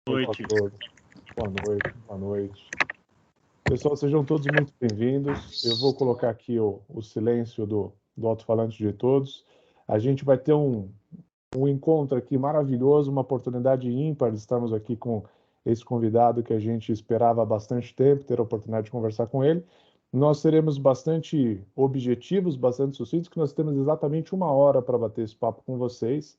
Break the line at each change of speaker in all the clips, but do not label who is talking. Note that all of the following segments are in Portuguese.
Noite a todos. Boa noite, boa noite. Pessoal, sejam todos muito bem-vindos. Eu vou colocar aqui o silêncio do alto-falante de todos. A gente vai ter um encontro aqui maravilhoso, uma oportunidade ímpar de estarmos aqui com esse convidado que a gente esperava há bastante tempo, ter a oportunidade de conversar com ele. Nós seremos bastante objetivos, bastante sucintos, que nós temos exatamente 1 hora para bater esse papo com vocês.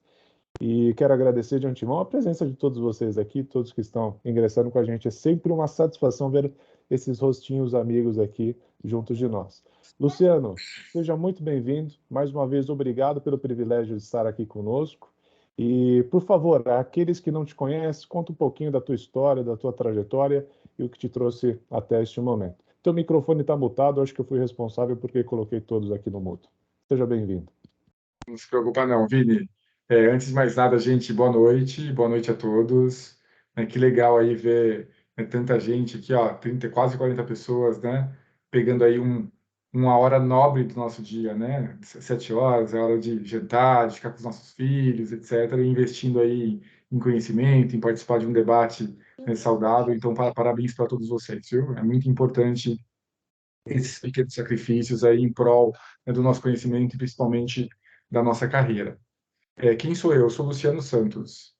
E quero agradecer de antemão a presença de todos vocês aqui, todos que estão ingressando com a gente. É sempre uma satisfação ver esses rostinhos amigos aqui juntos de nós. Luciano, seja muito bem-vindo. Mais uma vez, obrigado pelo privilégio de estar aqui conosco. E, por favor, aqueles que não te conhecem, conta um pouquinho da tua história, da tua trajetória e o que te trouxe até este momento. Teu microfone está mutado, acho que eu fui responsável porque coloquei todos aqui no mudo. Seja bem-vindo.
Não se preocupa não, Vini. Antes de mais nada, gente, boa noite a todos. Que legal aí ver tanta gente aqui, ó, 30, quase 40 pessoas, né? Pegando aí uma hora nobre do nosso dia, né? 7 horas, é hora de jantar, de ficar com os nossos filhos, etc. E investindo aí em conhecimento, em participar de um debate saudável. Então, parabéns para todos vocês, viu? É muito importante esses pequenos sacrifícios aí em prol, do nosso conhecimento e principalmente da nossa carreira. Quem sou eu? Eu sou Luciano Santos.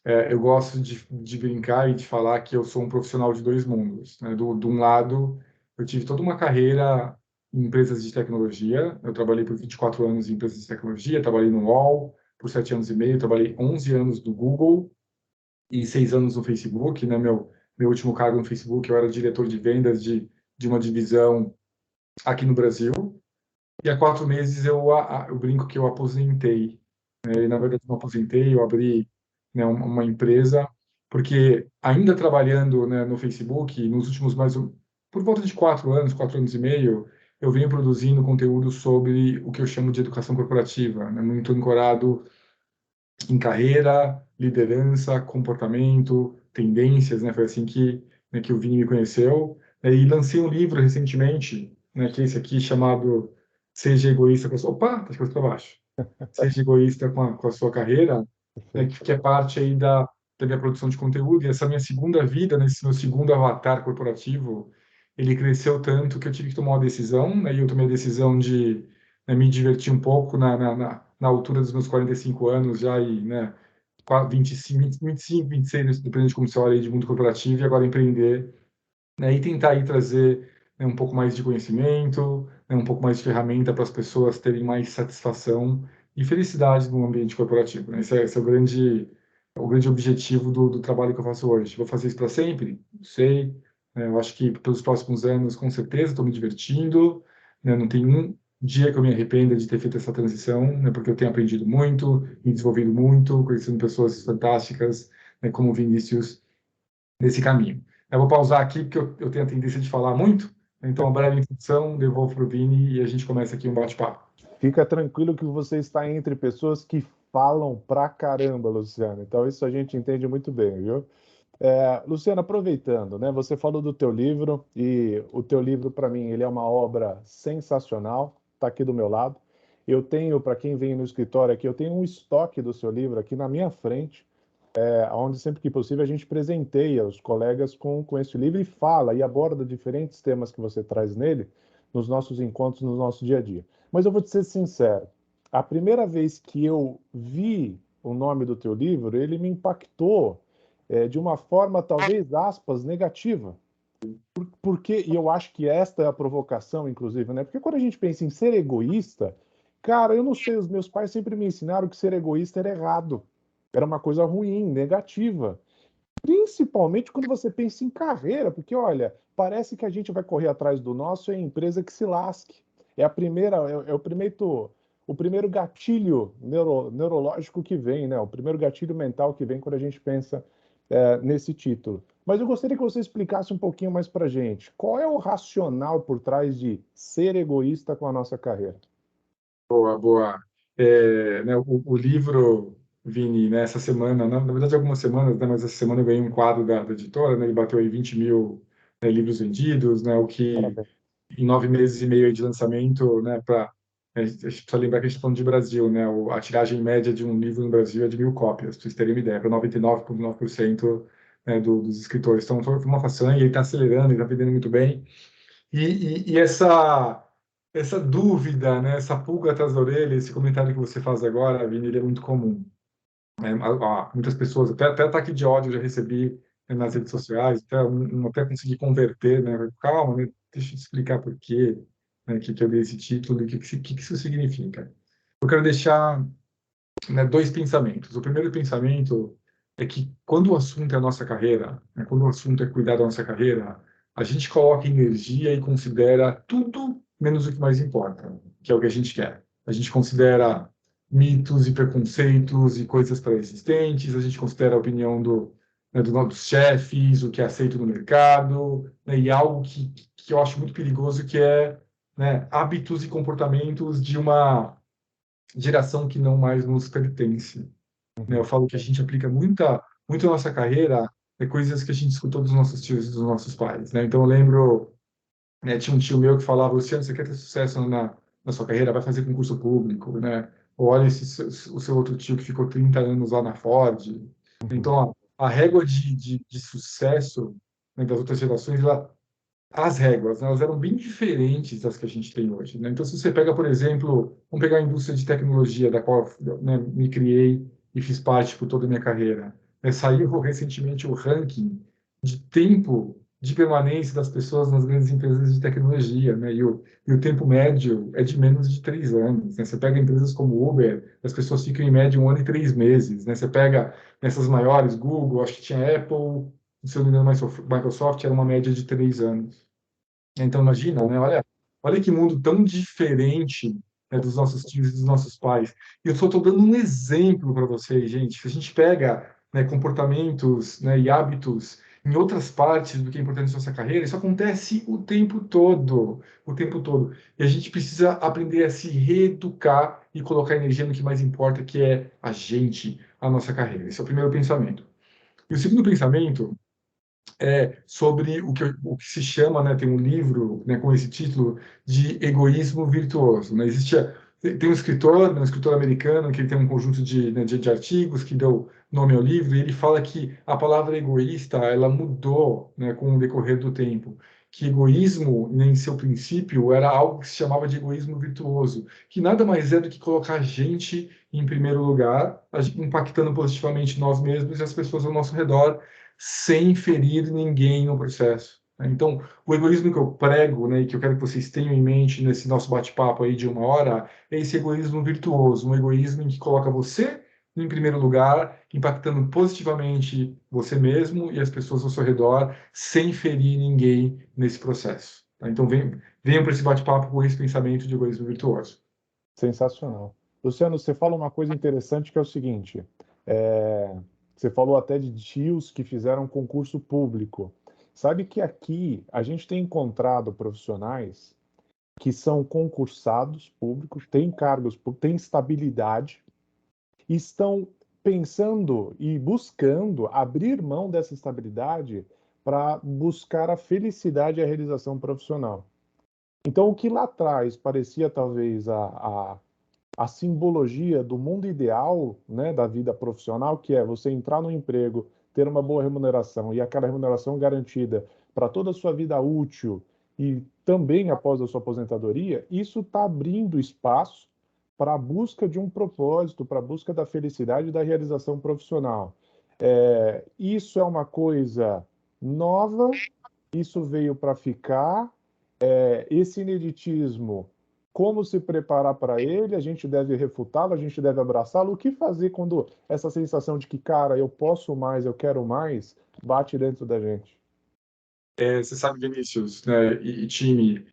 Eu gosto de brincar e de falar que eu sou um profissional de dois mundos, né? De um lado, eu tive toda uma carreira em empresas de tecnologia. Eu trabalhei por 24 anos em empresas de tecnologia, trabalhei no UOL por 7 anos e meio, trabalhei 11 anos no Google e 6 anos no Facebook, né? Meu último cargo no Facebook, eu era diretor de vendas de uma divisão aqui no Brasil. E há 4 meses eu brinco que eu aposentei. E, na verdade, não aposentei, eu abri, né, uma empresa, porque ainda trabalhando, né, no Facebook, nos últimos por volta de 4 anos e meio, eu venho produzindo conteúdo sobre o que eu chamo de educação corporativa, né, muito ancorado em carreira, liderança, comportamento, tendências, né? Foi assim que o Vini me conheceu. E lancei um livro recentemente, né, que é esse aqui, chamado Seja Egoísta com a sua... Opa, tá de cabeça para baixo. Seja Egoísta com a sua carreira, né, que é parte aí da minha produção de conteúdo. E essa minha segunda vida, nesse meu segundo avatar corporativo, ele cresceu tanto que eu tive que tomar uma decisão, né, e eu tomei a decisão de, né, me divertir um pouco na altura dos meus 45 anos já, e, né, 25, 26, dependendo de como você olha aí, de mundo corporativo, e agora empreender, né, e tentar aí trazer, né, um pouco mais de conhecimento, né, um pouco mais de ferramenta para as pessoas terem mais satisfação e felicidade no ambiente corporativo, né? Esse é o grande objetivo do trabalho que eu faço hoje. Vou fazer isso para sempre? Não sei. Eu acho que pelos próximos anos, com certeza, estou me divertindo, né? Não tem um dia que eu me arrependa de ter feito essa transição, né? Porque eu tenho aprendido muito, me desenvolvido muito, conhecendo pessoas fantásticas, né? Como o Vinícius, nesse caminho. Eu vou pausar aqui, porque eu tenho a tendência de falar muito, então, uma breve introdução, devolvo para o Vini e a gente começa aqui um bate-papo.
Fica tranquilo que você está entre pessoas que falam pra caramba, Luciano. Então, isso a gente entende muito bem, viu? Luciano, aproveitando, né? Você falou do teu livro e o teu livro, para mim, ele é uma obra sensacional. Está aqui do meu lado. Eu tenho, para quem vem no escritório aqui, eu tenho um estoque do seu livro aqui na minha frente, onde sempre que possível a gente presenteia os colegas com esse livro e fala e aborda diferentes temas que você traz nele nos nossos encontros, no nosso dia a dia. Mas eu vou te ser sincero, a primeira vez que eu vi o nome do teu livro, ele me impactou de uma forma, talvez, aspas, negativa. Porque, e eu acho que esta é a provocação, inclusive, né? Porque quando a gente pensa em ser egoísta, cara, eu não sei, os meus pais sempre me ensinaram que ser egoísta era errado. Era uma coisa ruim, negativa. Principalmente quando você pensa em carreira, porque olha, parece que a gente vai correr atrás do nosso e a empresa que se lasque. É a primeira, o primeiro gatilho neurológico que vem, né? O primeiro gatilho mental que vem quando a gente pensa nesse título. Mas eu gostaria que você explicasse um pouquinho mais para a gente. Qual é o racional por trás de ser egoísta com a nossa carreira?
Boa, boa. Né, o livro, Vini, né, essa semana, na verdade algumas semanas, né, mas essa semana eu ganhei um quadro da editora, né, ele bateu aí 20 mil, né, livros vendidos, né, o que
Parabéns.
em 9 meses e meio aí de lançamento, né, a gente precisa lembrar que a gente está falando de Brasil, né, a tiragem média de um livro no Brasil é de 1.000 cópias, para vocês terem uma ideia, para 99,9%, né, dos escritores. Então, foi uma façanha, ele está acelerando, ele está vendendo muito bem. E essa dúvida, né, essa pulga atrás da orelha, esse comentário que você faz agora, Vini, ele é muito comum. Muitas pessoas, até ataque de ódio eu já recebi, né, nas redes sociais, até consegui converter, né? Calma, né, deixa eu te explicar por quê, né, que eu dei esse título e que isso significa. Eu quero deixar, né, dois pensamentos. O primeiro pensamento é que quando o assunto é a nossa carreira, né, quando o assunto é cuidar da nossa carreira, a gente coloca energia e considera tudo menos o que mais importa, que é o que a gente quer. A gente considera mitos e preconceitos e coisas pré-existentes, a gente considera a opinião dos nossos chefes, o que é aceito no mercado, né, e algo que eu acho muito perigoso, que é, né, hábitos e comportamentos de uma geração que não mais nos pertence, né? Eu
Uhum.
falo que a gente aplica muito a nossa carreira, coisas que a gente escutou dos nossos tios e dos nossos pais, né? Então eu lembro, né, tinha um tio meu que falava: Luciano, você quer ter sucesso na sua carreira? Vai fazer concurso público, né? Ou olha o seu outro tio que ficou 30 anos lá na Ford. Então,
Uhum.
ó, a régua de sucesso, né, das outras gerações, as réguas, né, elas eram bem diferentes das que a gente tem hoje, né? Então, se você pega, por exemplo, vamos pegar a indústria de tecnologia, da qual, né, me criei e fiz parte por toda a minha carreira, né? Saiu recentemente o ranking de tempo de permanência das pessoas nas grandes empresas de tecnologia, né? E o tempo médio é de menos de 3 anos, né? Você pega empresas como Uber, as pessoas ficam em média 1 ano e 3 meses, né? Você pega essas maiores, Google, acho que tinha Apple, se eu não me engano, Microsoft, era uma média de 3 anos. Então, imagina, né? Olha que mundo tão diferente, né, dos nossos tios e dos nossos pais. E eu só estou dando um exemplo para vocês, gente. Se a gente pega, né, comportamentos, né, e hábitos em outras partes do que é importante na nossa carreira, isso acontece o tempo todo. E a gente precisa aprender a se reeducar e colocar energia no que mais importa, que é a gente, a nossa carreira. Esse é o primeiro pensamento. E o segundo pensamento sobre o que se chama, né, tem um livro, né, com esse título de egoísmo virtuoso, né? Tem um escritor americano, que ele tem um conjunto de artigos que deu nome ao livro, e ele fala que a palavra egoísta, ela mudou, né, com o decorrer do tempo, que egoísmo, né, em seu princípio, era algo que se chamava de egoísmo virtuoso, que nada mais é do que colocar a gente em primeiro lugar, impactando positivamente nós mesmos e as pessoas ao nosso redor, sem ferir ninguém no processo, né? Então, o egoísmo que eu prego, né, e que eu quero que vocês tenham em mente nesse nosso bate-papo aí de 1 hora, é esse egoísmo virtuoso, um egoísmo em que coloca você em primeiro lugar, impactando positivamente você mesmo e as pessoas ao seu redor, sem ferir ninguém nesse processo, tá? Então, venham para esse bate-papo com esse pensamento de egoísmo virtuoso.
Sensacional. Luciano, você fala uma coisa interessante que é o seguinte: é, você falou até de tios que fizeram concurso público. Sabe que aqui a gente tem encontrado profissionais que são concursados públicos, têm cargos, têm estabilidade, e estão pensando e buscando abrir mão dessa estabilidade para buscar a felicidade e a realização profissional. Então, o que lá atrás parecia talvez a simbologia do mundo ideal, né, da vida profissional, que é você entrar no emprego, ter uma boa remuneração e aquela remuneração garantida para toda a sua vida útil e também após a sua aposentadoria, isso está abrindo espaço para a busca de um propósito, para a busca da felicidade e da realização profissional. Isso é uma coisa nova, isso veio para ficar. Esse ineditismo, como se preparar para ele, a gente deve refutá-lo, a gente deve abraçá-lo. O que fazer quando essa sensação de que, cara, eu posso mais, eu quero mais, bate dentro da gente?
Você sabe, Vinícius, né, e time,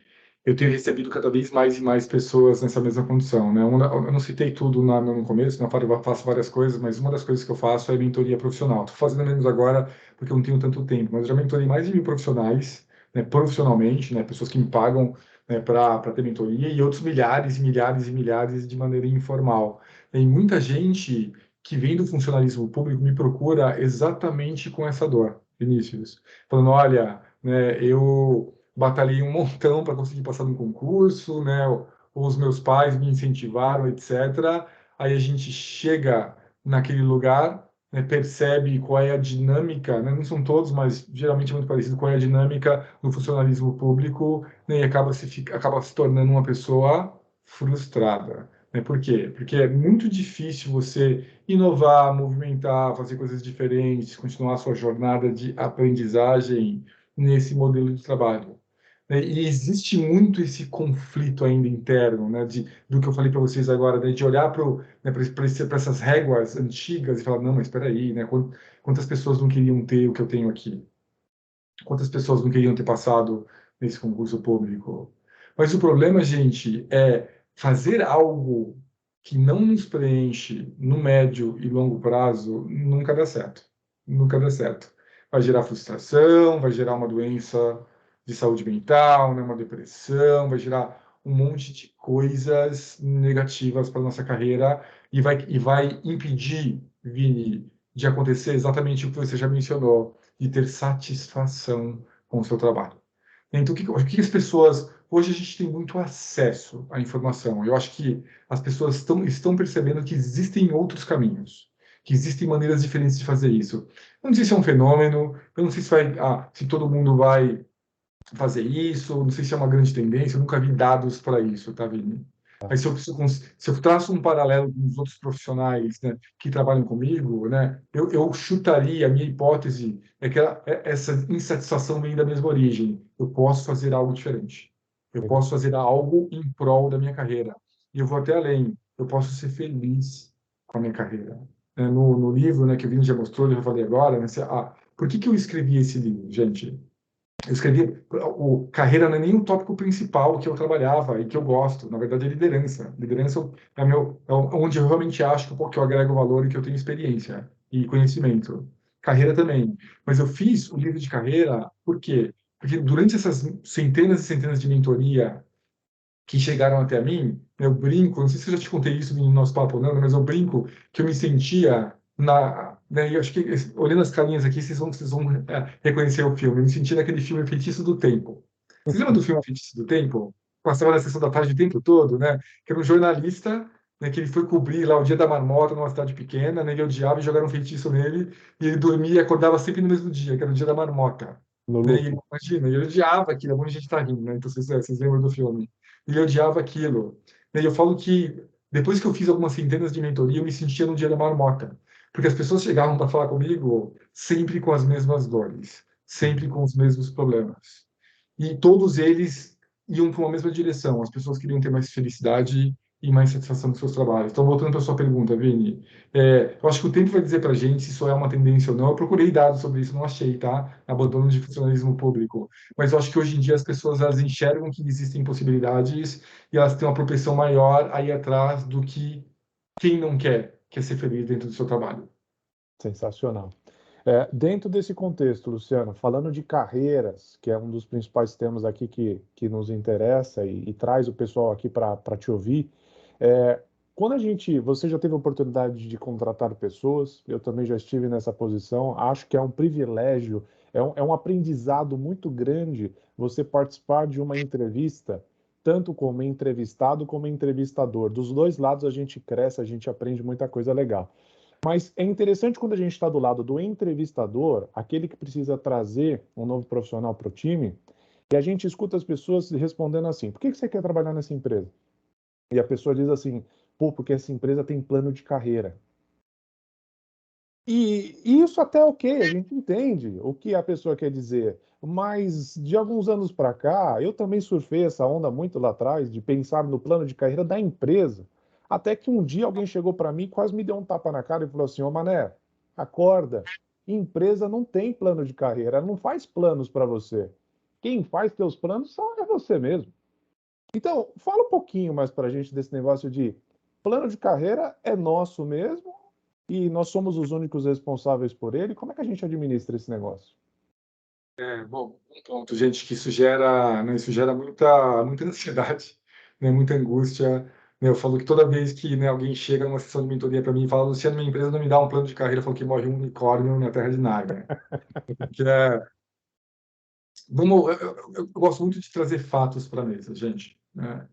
eu tenho recebido cada vez mais e mais pessoas nessa mesma condição, né? Eu não citei tudo no começo, não faço várias coisas, mas uma das coisas que eu faço é mentoria profissional. Estou fazendo menos agora porque eu não tenho tanto tempo, mas eu já mentorei mais de 1.000 profissionais, né, profissionalmente, né, pessoas que me pagam, né, para ter mentoria, e outros milhares e milhares e milhares de maneira informal. Tem muita gente que vem do funcionalismo público me procura exatamente com essa dor, Vinícius, falando: olha, né, eu batalhei um montão para conseguir passar no concurso, né? Os meus pais me incentivaram, etc. Aí a gente chega naquele lugar né, percebe qual é a dinâmica, né, não são todos, mas geralmente é muito parecido, qual é a dinâmica do funcionalismo público, né, e acaba se tornando uma pessoa frustrada. Né? Por quê? Porque é muito difícil você inovar, movimentar, fazer coisas diferentes, continuar a sua jornada de aprendizagem nesse modelo de trabalho. Né? E existe muito esse conflito ainda interno, né, do que eu falei para vocês agora, né, de olhar para, né, para essas réguas antigas e falar, não, mas espera aí, né, quantas pessoas não queriam ter o que eu tenho aqui? Quantas pessoas não queriam ter passado nesse concurso público? Mas o problema, gente, é fazer algo que não nos preenche no médio e longo prazo nunca dá certo. Nunca dá certo. Vai gerar frustração, vai gerar uma doença de saúde mental, né, uma depressão, vai gerar um monte de coisas negativas para nossa carreira e vai impedir, Vini, de acontecer exatamente o que você já mencionou, de ter satisfação com o seu trabalho. Então, o que as pessoas. Hoje a gente tem muito acesso à informação. Eu acho que as pessoas estão percebendo que existem outros caminhos, que existem maneiras diferentes de fazer isso. Eu não sei se é um fenômeno, eu não sei se todo mundo vai fazer isso, não sei se é uma grande tendência, eu nunca vi dados para isso, tá, Vini? Mas se eu traço um paralelo com os outros profissionais, né, que trabalham comigo, né, eu chutaria, a minha hipótese é que essa insatisfação vem da mesma origem. Eu posso fazer algo diferente. Eu
Legal.
posso fazer algo em prol da minha carreira. E eu vou até além. Eu posso ser feliz com a minha carreira. No livro, né, que o Vini já mostrou, eu já falei agora, né, por que eu escrevi esse livro, gente? Eu escrevi, o carreira não é nem o tópico principal que eu trabalhava e que eu gosto, na verdade é liderança. Liderança é onde eu realmente acho que eu agrego valor e que eu tenho experiência e conhecimento. Carreira também. Mas eu fiz o livro de carreira, por quê? Porque durante essas centenas e centenas de mentoria que chegaram até mim, eu brinco, não sei se eu já te contei isso no nosso papo, não, mas eu brinco que eu me sentia né, eu acho que olhando as carinhas aqui, vocês vão reconhecer o filme. Eu me senti naquele filme Feitiço do Tempo. Você lembra do filme Feitiço do Tempo? Passava na sessão da tarde o tempo todo, né? Que era um jornalista, né, que ele foi cobrir lá o Dia da Marmota numa cidade pequena, né? Ele odiava e jogaram um feitiço nele, e ele dormia e acordava sempre no mesmo dia, que era o Dia da Marmota.
No
Né? E
luto.
imagina, ele odiava aquilo, é bom a gente estar rindo, né? Então vocês lembram do filme. Ele odiava aquilo. E eu falo que depois que eu fiz algumas centenas de mentoria, eu me sentia no Dia da Marmota. Porque as pessoas chegavam para falar comigo sempre com as mesmas dores, sempre com os mesmos problemas. E todos eles iam para uma mesma direção. As pessoas queriam ter mais felicidade e mais satisfação com seus trabalhos. Então, voltando para a sua pergunta, Vini, eu acho que o tempo vai dizer para a gente se isso é uma tendência ou não. Eu procurei dados sobre isso, não achei, tá? Abandono de funcionalismo público. Mas eu acho que hoje em dia as pessoas elas enxergam que existem possibilidades e elas têm uma propensão maior a ir atrás do que quem não quer ser feliz dentro do seu trabalho.
Sensacional. Dentro desse contexto, Luciano, falando de carreiras, que é um dos principais temas aqui que nos interessa e traz o pessoal aqui para te ouvir, é, quando você já teve a oportunidade de contratar pessoas, eu também já estive nessa posição, acho que é um privilégio, é um aprendizado muito grande você participar de uma entrevista, tanto como entrevistado como entrevistador. Dos dois lados a gente cresce, a gente aprende muita coisa legal. Mas é interessante quando a gente está do lado do entrevistador, aquele que precisa trazer um novo profissional para o time, e a gente escuta as pessoas respondendo assim: por que você quer trabalhar nessa empresa? E a pessoa diz assim: pô, porque essa empresa tem plano de carreira. E isso até ok, a gente entende o que a pessoa quer dizer. Mas de alguns anos para cá, eu também surfei essa onda muito lá atrás de pensar no plano de carreira da empresa. Até que um dia alguém chegou para mim, quase me deu um tapa na cara e falou assim: Ô Mané, acorda. Empresa não tem plano de carreira, ela não faz planos para você. Quem faz teus planos só é você mesmo. Então, fala um pouquinho mais para a gente desse negócio de plano de carreira é nosso mesmo e nós somos os únicos responsáveis por ele. Como é que a gente administra esse negócio?
Bom, um ponto, gente, que isso gera muita ansiedade, né, muita angústia. Né, eu falo que toda vez que, né, alguém chega numa sessão de mentoria para mim e fala, Luciano, minha empresa não me dá um plano de carreira, eu falo que morre um unicórnio na terra de Nárnia. Porque eu gosto muito de trazer fatos para a mesa, gente. Né?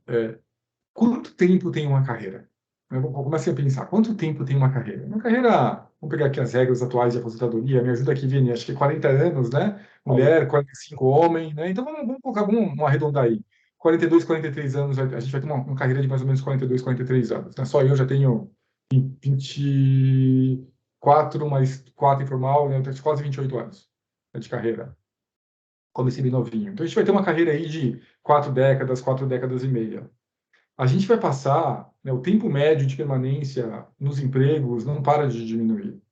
Quanto tempo tem uma carreira? Comecei a pensar, quanto tempo tem uma carreira? Uma carreira, vamos pegar aqui as regras atuais de aposentadoria, me ajuda aqui, Vini, acho que 40 anos, né? Mulher, 45 homem, né? Então vamos colocar, vamos arredondar aí. 42, 43 anos, a gente vai ter uma carreira de mais ou menos 42, 43 anos, né? Só eu já tenho 24, mais 4 informal, né? Eu tenho quase 28 anos, né, de carreira. Comecei bem novinho. Então a gente vai ter uma carreira aí de 4 décadas e meia. A gente vai passar, né, o tempo médio de permanência nos empregos não para de diminuir,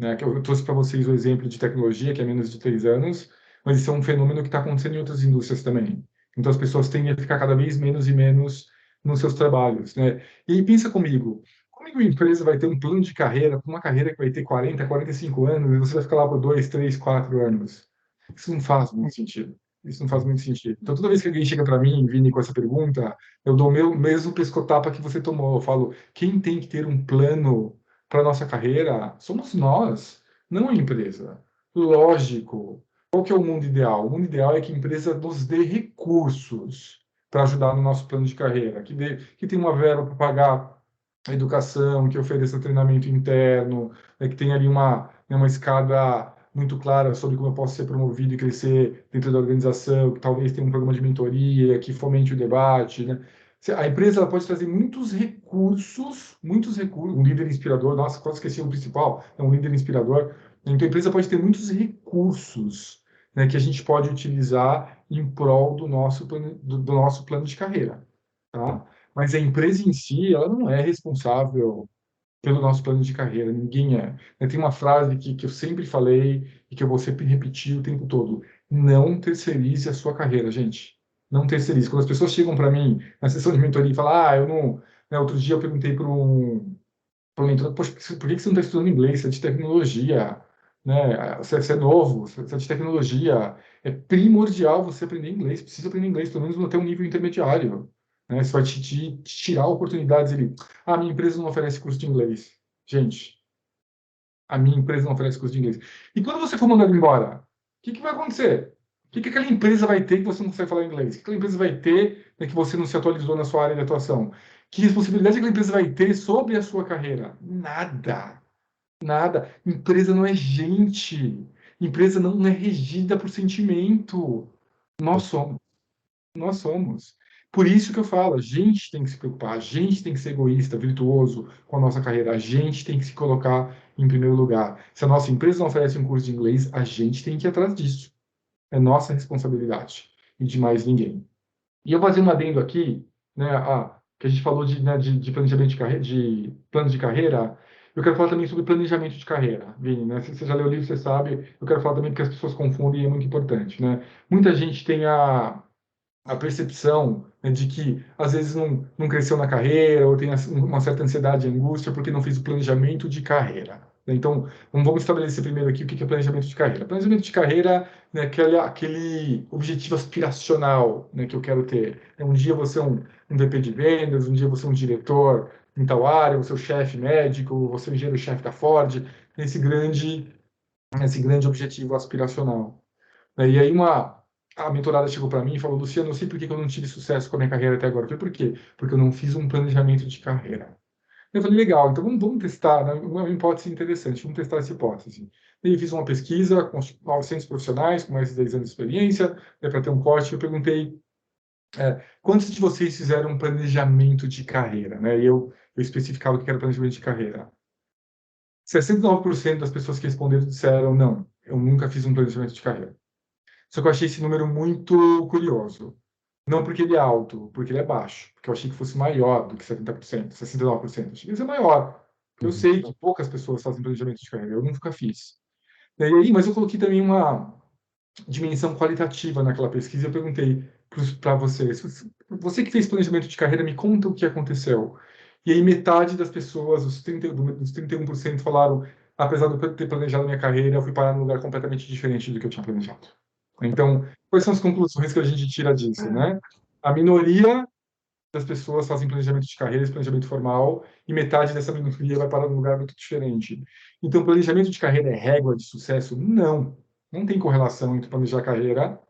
né? Que eu trouxe para vocês o exemplo de tecnologia, que é menos de 3 anos, mas isso é um fenômeno que está acontecendo em outras indústrias também. Então as pessoas tendem a ficar cada vez menos e menos nos seus trabalhos, né? E aí pensa comigo, como é que uma empresa vai ter um plano de carreira, uma carreira que vai ter 40, 45 anos, e você vai ficar lá por 2, 3, 4 anos? Isso não faz muito sentido. Isso não faz muito sentido. Então, toda vez que alguém chega para mim, Vini, com essa pergunta, eu dou o meu mesmo pescotapa que você tomou. Eu falo, quem tem que ter um plano para nossa carreira somos nós, não a empresa. Lógico. Qual que é o mundo ideal? O mundo ideal é que a empresa nos dê recursos para ajudar no nosso plano de carreira, que tem uma verba para pagar a educação, que ofereça treinamento interno, né, que tenha ali uma escada muito clara sobre como eu posso ser promovido e crescer dentro da organização, que talvez tenha um programa de mentoria, que fomente o debate, né? A empresa ela pode trazer muitos recursos, um líder inspirador, nossa, quase esqueci o principal, é um líder inspirador. Então, a empresa pode ter muitos recursos, né, que a gente pode utilizar em prol do nosso plano de carreira, tá? Mas a empresa em si, ela não é responsável pelo nosso plano de carreira, ninguém é. Tem uma frase que eu sempre falei e que eu vou sempre repetir o tempo todo: não terceirize a sua carreira, gente. Não terceirize. Quando as pessoas chegam para mim na sessão de mentoria e falam, eu não. Né, outro dia eu perguntei para um mentor, poxa, por que você não está estudando inglês? Você é de tecnologia, né? Você é novo, você é de tecnologia. É primordial você aprender inglês, precisa aprender inglês, pelo menos até um nível intermediário. Né? Isso vai te tirar oportunidades. Minha empresa não oferece curso de inglês. Gente, a minha empresa não oferece curso de inglês. E quando você for mandado embora, o que vai acontecer? O que aquela empresa vai ter que você não consegue falar inglês? O que aquela empresa vai ter, né, que você não se atualizou na sua área de atuação? Que responsabilidade aquela empresa vai ter sobre a sua carreira? Nada. Nada. Empresa não é gente. Empresa não é regida por sentimento. Nós somos. Nós somos. Por isso que eu falo, a gente tem que se preocupar, a gente tem que ser egoísta, virtuoso com a nossa carreira, a gente tem que se colocar em primeiro lugar. Se a nossa empresa não oferece um curso de inglês, a gente tem que ir atrás disso. É nossa responsabilidade e de mais ninguém. E eu fazendo um adendo aqui, né, que a gente falou de planejamento de carreira, de plano de carreira, eu quero falar também sobre planejamento de carreira, Vini, né? Se você já leu o livro, você sabe, eu quero falar também porque as pessoas confundem e é muito importante, né? Muita gente tem a percepção, né, de que às vezes não cresceu na carreira ou tem uma certa ansiedade e angústia porque não fez o planejamento de carreira. Então, vamos estabelecer primeiro aqui o que é planejamento de carreira. Planejamento de carreira, né, aquele objetivo aspiracional, né, que eu quero ter. Um dia você é um VP de vendas, um dia você é um diretor em tal área, você é o chefe médico, você é o engenheiro-chefe da Ford, esse grande objetivo aspiracional. E aí a mentorada chegou para mim e falou, Luciano, eu sei por que eu não tive sucesso com a minha carreira até agora. Eu falei, por quê? Porque eu não fiz um planejamento de carreira. Eu falei, legal, então vamos testar, né? Uma hipótese interessante, vamos testar essa hipótese. E aí fiz uma pesquisa com 900 profissionais, com mais de 10 anos de experiência, para ter um corte, eu perguntei, quantos de vocês fizeram um planejamento de carreira? Né? E eu especificava o que era planejamento de carreira. 69% das pessoas que responderam disseram, não, eu nunca fiz um planejamento de carreira. Só que eu achei esse número muito curioso. Não porque ele é alto, porque ele é baixo. Porque eu achei que fosse maior do que 70%, 69%. Achei que ia ser maior. Porque eu sei que poucas pessoas fazem planejamento de carreira. Eu nunca fiz. E aí, mas eu coloquei também uma dimensão qualitativa naquela pesquisa. Eu perguntei para você, você que fez planejamento de carreira, me conta o que aconteceu. E aí metade das pessoas, os 31% falaram, apesar de eu ter planejado a minha carreira, eu fui parar num lugar completamente diferente do que eu tinha planejado. Então, quais são as conclusões que a gente tira disso, né? A minoria das pessoas fazem planejamento de carreira, planejamento formal, e metade dessa minoria vai parar num lugar muito diferente. Então, planejamento de carreira é régua de sucesso? Não. Não tem correlação entre planejar carreira,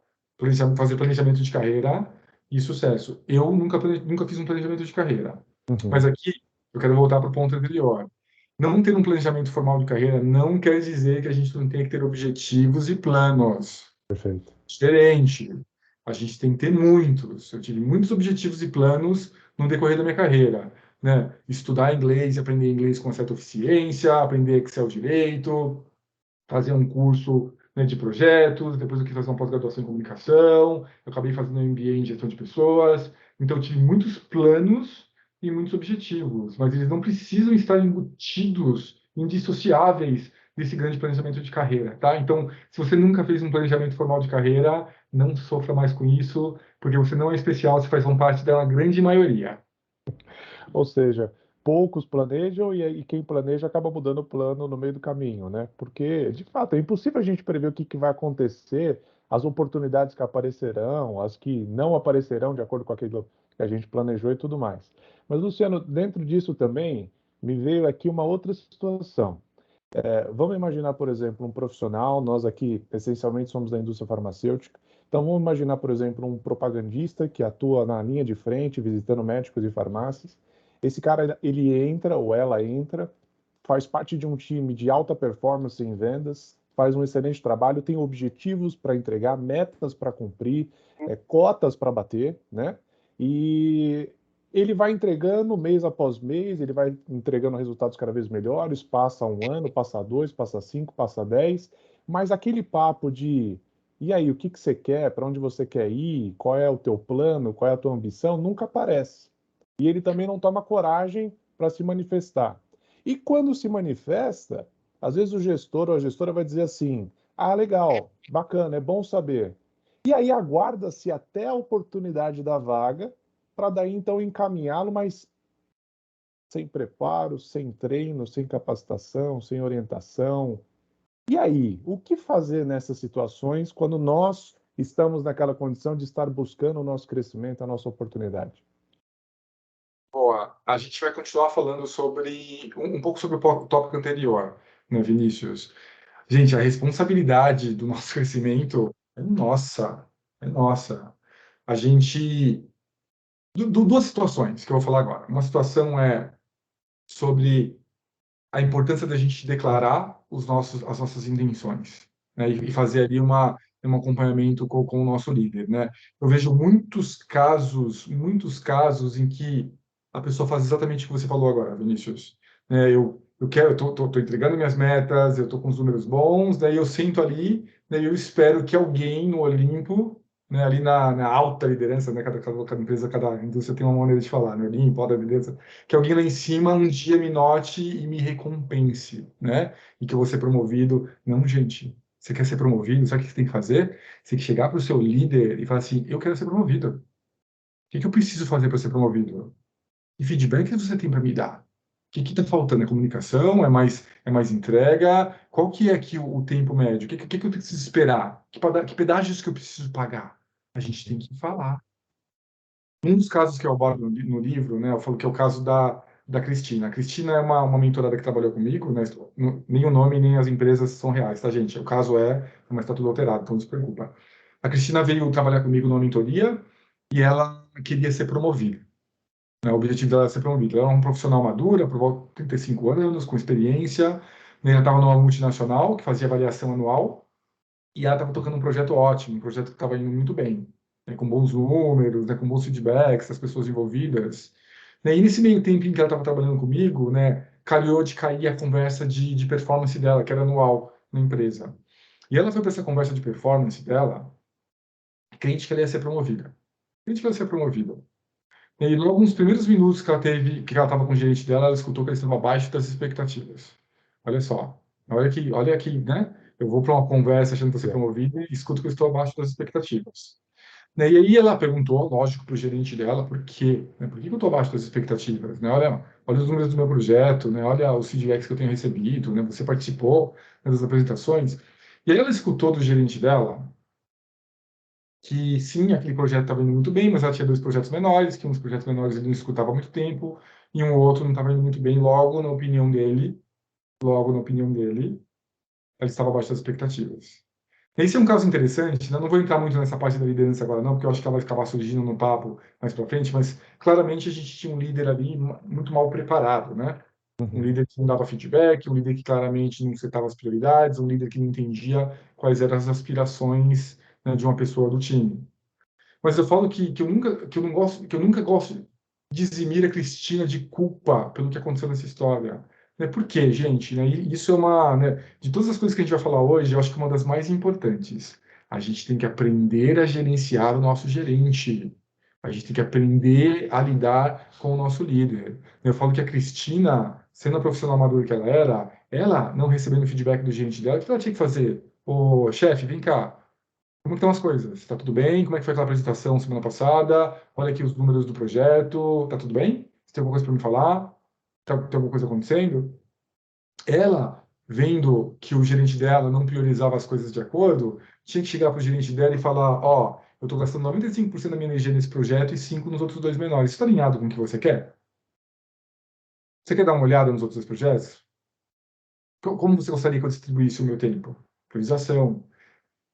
fazer planejamento de carreira e sucesso. Eu nunca fiz um planejamento de carreira.
Uhum.
Mas aqui, eu quero voltar para o ponto anterior. Não ter um planejamento formal de carreira não quer dizer que a gente não tenha que ter objetivos e planos.
Perfeito.
Diferente. A gente tem que ter muitos. Eu tive muitos objetivos e planos no decorrer da minha carreira, né? Estudar inglês e aprender inglês com certa eficiência, aprender Excel direito, fazer um curso, né, de projetos, depois eu quis fazer uma pós-graduação em comunicação, eu acabei fazendo um MBA em gestão de pessoas. Então, eu tive muitos planos e muitos objetivos, mas eles não precisam estar embutidos, indissociáveis desse grande planejamento de carreira, tá? Então, se você nunca fez um planejamento formal de carreira, não sofra mais com isso, porque você não é especial, você faz parte da grande maioria.
Ou seja, poucos planejam e quem planeja acaba mudando o plano no meio do caminho, né? Porque, de fato, é impossível a gente prever o que vai acontecer, as oportunidades que aparecerão, as que não aparecerão de acordo com aquilo que a gente planejou e tudo mais. Mas, Luciano, dentro disso também me veio aqui uma outra situação. Vamos imaginar, por exemplo, um profissional, nós aqui essencialmente somos da indústria farmacêutica, então vamos imaginar, por exemplo, um propagandista que atua na linha de frente, visitando médicos e farmácias. Esse cara, ele entra ou ela entra, faz parte de um time de alta performance em vendas, faz um excelente trabalho, tem objetivos para entregar, metas para cumprir, cotas para bater, né? E ele vai entregando mês após mês, ele vai entregando resultados cada vez melhores, passa um ano, passa dois, passa cinco, passa 10, mas aquele papo de e aí, o que que você quer, para onde você quer ir, qual é o teu plano, qual é a tua ambição, nunca aparece. E ele também não toma coragem para se manifestar. E quando se manifesta, às vezes o gestor ou a gestora vai dizer assim: ah, legal, bacana, é bom saber. E aí aguarda-se até a oportunidade da vaga para daí então encaminhá-lo, mas sem preparo, sem treino, sem capacitação, sem orientação. E aí, o que fazer nessas situações quando nós estamos naquela condição de estar buscando o nosso crescimento, a nossa oportunidade?
Boa. A gente vai continuar falando sobre um pouco sobre o tópico anterior, né, Vinícius? Gente, a responsabilidade do nosso crescimento é nossa, é nossa. A gente duas situações que eu vou falar agora. Uma situação é sobre a importância da gente declarar as nossas intenções, né? E fazer ali um acompanhamento com o nosso líder, né? Eu vejo muitos casos em que a pessoa faz exatamente o que você falou agora, Vinícius. Né? Eu quero, tô entregando minhas metas, eu estou com os números bons, daí eu sento ali, daí eu espero que alguém no Olimpo, né, ali na alta liderança, né, cada empresa, cada indústria tem uma maneira de falar, né, Olimpo, alta liderança, que alguém lá em cima um dia me note e me recompense, né? E que eu vou ser promovido. Não, gente. Você quer ser promovido? Sabe o que você tem que fazer? Você tem que chegar para o seu líder e falar assim: eu quero ser promovido. O que eu preciso fazer para ser promovido? Que feedback você tem para me dar? O que está faltando? É comunicação? É mais entrega? Qual que é aqui o tempo médio? O que eu preciso esperar? Que pedágios que eu preciso pagar? A gente tem que falar. Um dos casos que eu abordo no livro, né, eu falo que é o caso da Cristina. A Cristina é uma mentorada que trabalhou comigo, né, nem o nome nem as empresas são reais, tá, gente? O caso mas está tudo alterado, então não se preocupa. A Cristina veio trabalhar comigo numa mentoria e ela queria ser promovida, né? O objetivo dela era ser promovida. Ela era um profissional madura, por volta de 35 anos, com experiência, né, ela estava numa multinacional que fazia avaliação anual e ela estava tocando um projeto ótimo, um projeto que estava indo muito bem, né, com bons números, né, com bons feedbacks das pessoas envolvidas. Né, e nesse meio tempo em que ela estava trabalhando comigo, né, calhou de cair a conversa de performance dela, que era anual na empresa. E ela foi para essa conversa de performance dela, crente que ela ia ser promovida. Crente que ela ia ser promovida. E logo nos primeiros minutos que ela teve, que ela estava com o gerente dela, ela escutou que eles estavam abaixo das expectativas. Olha só. Olha aqui, né? Eu vou para uma conversa achando que vou ser
É.
promovido e escuto que eu estou abaixo das expectativas. Né? E aí ela perguntou, lógico, para o gerente dela, por quê? Né? Por que eu estou abaixo das expectativas? Né? Olha os números do meu projeto, né? Olha os feedbacks que eu tenho recebido, né? Você participou, né, das apresentações. E aí ela escutou do gerente dela que sim, aquele projeto estava indo muito bem, mas ela tinha dois projetos menores, que uns projetos menores ele não escutava há muito tempo, e um outro não estava indo muito bem, logo, na opinião dele, ela estava abaixo das expectativas. Esse é um caso interessante, né? Não vou entrar muito nessa parte da liderança agora não, porque eu acho que ela vai acabar surgindo no papo mais para frente, mas claramente a gente tinha um líder ali muito mal preparado, né? Um
Uhum.
líder que não dava feedback, um líder que claramente não setava as prioridades, um líder que não entendia quais eram as aspirações, né, de uma pessoa do time. Mas eu falo que eu nunca, que eu não gosto, que eu nunca gosto de eximir a Cristina de culpa pelo que aconteceu nessa história. Né? Por quê, gente? Né? E isso é uma, né, de todas as coisas que a gente vai falar hoje, eu acho que é uma das mais importantes. A gente tem que aprender a gerenciar o nosso gerente. A gente tem que aprender a lidar com o nosso líder. Eu falo que a Cristina, sendo a profissional madura que ela era, ela não recebendo feedback do gerente dela, o que ela tinha que fazer? Ô, chefe, vem cá. Como que estão as coisas? Está tudo bem? Como é que foi aquela apresentação semana passada? Olha aqui os números do projeto. Tá tudo bem? Você tem alguma coisa para me falar? Tem alguma coisa acontecendo? Ela, vendo que o gerente dela não priorizava as coisas de acordo, tinha que chegar para o gerente dela e falar: Ó, eu estou gastando 95% da minha energia nesse projeto e 5% nos outros dois menores. Está alinhado com o que você quer? Você quer dar uma olhada nos outros dois projetos? Como você gostaria que eu distribuísse o meu tempo? Priorização.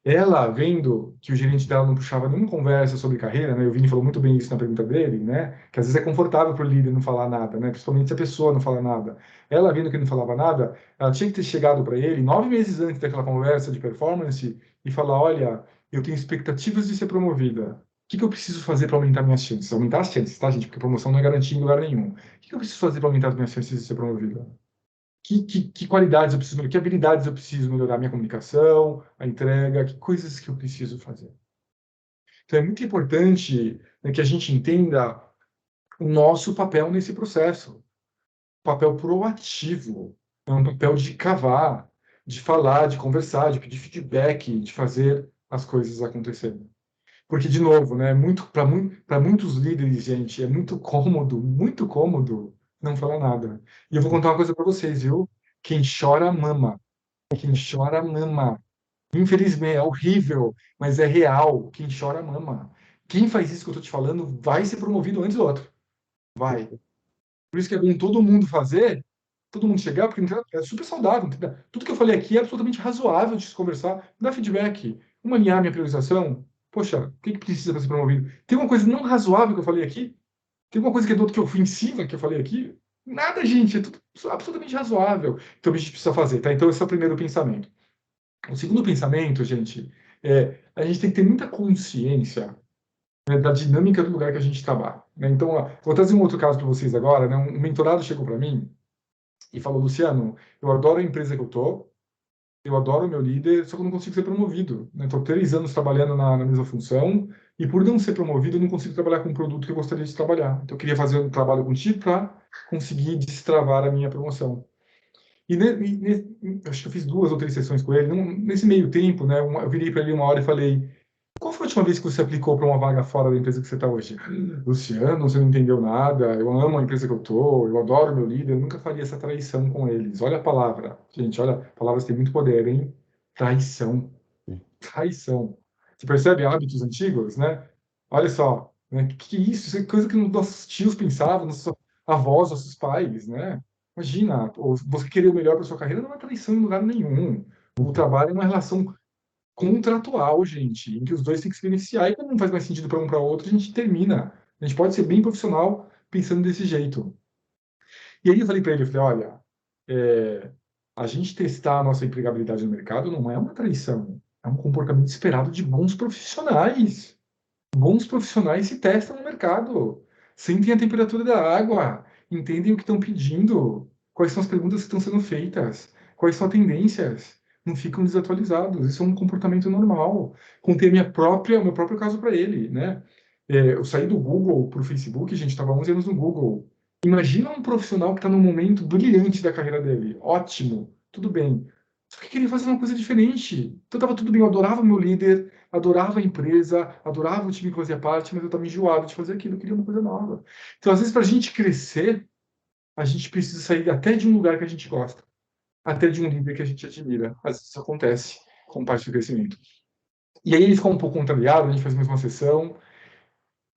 Ela, vendo que o gerente dela não puxava nenhuma conversa sobre carreira, né? O Vini falou muito bem isso na pergunta dele, né? Que às vezes é confortável para o líder não falar nada, né? Principalmente se a pessoa não fala nada. Ela, vendo que ele não falava nada, ela tinha que ter chegado para ele 9 meses antes daquela conversa de performance e falar: Olha, eu tenho expectativas de ser promovida. O que que eu preciso fazer para aumentar minhas chances? Aumentar as chances, tá, gente? Porque promoção não é garantia em lugar nenhum. O que que eu preciso fazer para aumentar as minhas chances de ser promovida? Que qualidades eu preciso melhorar, que habilidades eu preciso melhorar, minha comunicação, a entrega, que coisas que eu preciso fazer. Então é muito importante, né, que a gente entenda o nosso papel nesse processo, papel proativo, é um papel de cavar, de falar, de conversar, de pedir feedback, de fazer as coisas acontecerem. Porque, de novo, né, muito, para muitos líderes, gente, é muito cômodo não falar nada. E eu vou contar uma coisa para vocês, viu? Quem chora, mama. Quem chora, mama. Infelizmente, é horrível, mas é real. Quem chora, mama. Quem faz isso que eu tô te falando vai ser promovido antes do outro. Vai. Por isso que é bom todo mundo fazer, todo mundo chegar, porque é super saudável. Entendeu? Tudo que eu falei aqui é absolutamente razoável de se conversar, dar feedback, uma alinhar minha priorização. Poxa, o que que precisa para ser promovido? Tem uma coisa não razoável que eu falei aqui? Tem uma coisa que é do outro que é ofensiva que eu falei aqui? Nada, gente, é tudo absolutamente razoável. Então a gente precisa fazer, tá? Então esse é o primeiro pensamento. O segundo pensamento, gente, é a gente tem que ter muita consciência, né, da dinâmica do lugar que a gente trabalha. Né? Então, ó, vou trazer um outro caso para vocês agora. Né? Um mentorado chegou para mim e falou: Luciano, eu adoro a empresa que eu tô, eu adoro o meu líder, só que eu não consigo ser promovido. Estou 3 anos trabalhando na mesma função e, por não ser promovido, eu não consigo trabalhar com o produto que eu gostaria de trabalhar. Então, eu queria fazer um trabalho contigo para conseguir destravar a minha promoção. Acho que eu fiz 2 ou 3 sessões com ele. Nesse meio tempo, né, eu virei para ele uma hora e falei: Qual foi a última vez que você aplicou para uma vaga fora da empresa que você está hoje? Luciano, você não entendeu nada. Eu amo a empresa que eu tô. Eu adoro meu líder. Eu nunca faria essa traição com eles. Olha a palavra, gente. Olha, palavras têm muito poder, hein? Traição, traição. Você percebe hábitos antigos, né? Olha só, né? Que isso? Isso é coisa que nossos tios pensavam, nossos avós, nossos pais, né? Imagina, você querer o melhor para sua carreira não é traição em lugar nenhum. O trabalho é uma relação contratual, gente, em que os dois têm que se beneficiar e quando não faz mais sentido para um para outro, a gente termina. A gente pode ser bem profissional pensando desse jeito. E aí eu falei para ele, eu falei, olha, é, a gente testar a nossa empregabilidade no mercado não é uma traição, é um comportamento esperado de bons profissionais. Bons profissionais se testam no mercado, sentem a temperatura da água, entendem o que estão pedindo, quais são as perguntas que estão sendo feitas, quais são as tendências, não ficam desatualizados. Isso é um comportamento normal. Contei o meu próprio caso para ele, né? Eu saí do Google para o Facebook, a gente estava 11 anos no Google. Imagina um profissional que está num momento brilhante da carreira dele, ótimo, tudo bem. Só que queria fazer uma coisa diferente. Então estava tudo bem, eu adorava meu líder, adorava a empresa, adorava o time que fazia parte, mas eu estava enjoado de fazer aquilo, eu queria uma coisa nova. Então, às vezes, para a gente crescer, a gente precisa sair até de um lugar que a gente gosta, até de um líder que a gente admira. Às vezes isso acontece com parte do crescimento. E aí ele ficou um pouco contrariado, a gente fez mais uma sessão.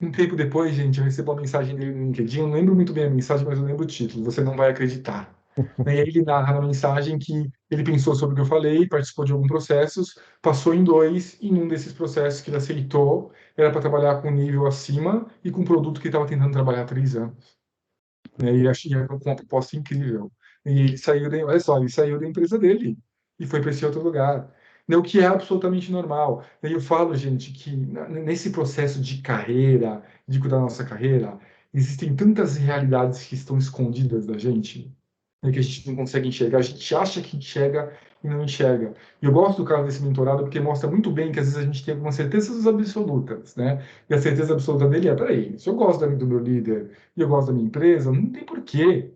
Um tempo depois, gente, eu recebo uma mensagem dele no LinkedIn, eu não lembro muito bem a mensagem, mas eu lembro o título, Você Não Vai Acreditar. E aí ele narra na mensagem que ele pensou sobre o que eu falei, participou de alguns processos, passou em dois, e em um desses processos que ele aceitou, era para trabalhar com um nível acima e com um produto que ele estava tentando trabalhar há 3 anos. né? E achei com uma proposta incrível. E ele saiu olha só, ele saiu da empresa dele e foi para esse outro lugar. Né, o que é absolutamente normal. E eu falo, gente, que nesse processo de carreira, de cuidar da nossa carreira, existem tantas realidades que estão escondidas da gente, né, que a gente não consegue enxergar. A gente acha que enxerga e não enxerga. E eu gosto do caso desse mentorado porque mostra muito bem que às vezes a gente tem algumas certezas absolutas, né? E a certeza absoluta dele é, peraí, se eu gosto do meu líder e eu gosto da minha empresa, não tem porquê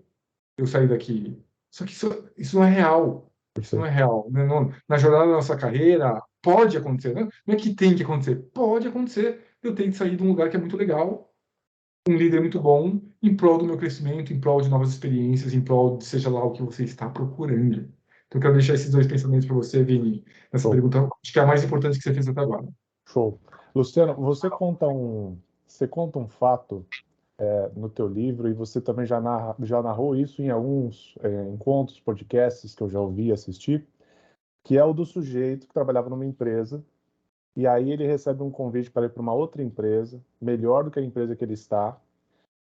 eu sair daqui. Só que isso não é real. Isso não é
Perfeito.
real. Né? Na jornada da nossa carreira, pode acontecer. Né? Não é que tem que acontecer. Pode acontecer. Eu tenho que sair de um lugar que é muito legal, um líder muito bom, em prol do meu crescimento, em prol de novas experiências, em prol de seja lá o que você está procurando. Então, eu quero deixar esses dois pensamentos para você, Vini, nessa
Show.
pergunta, acho que é a mais importante que você fez até agora.
Show. Luciano, você conta um fato no teu livro e você também já narrou isso em alguns encontros, podcasts que eu já ouvi assistir, que é o do sujeito que trabalhava numa empresa e aí ele recebe um convite para ir para uma outra empresa, melhor do que a empresa que ele está.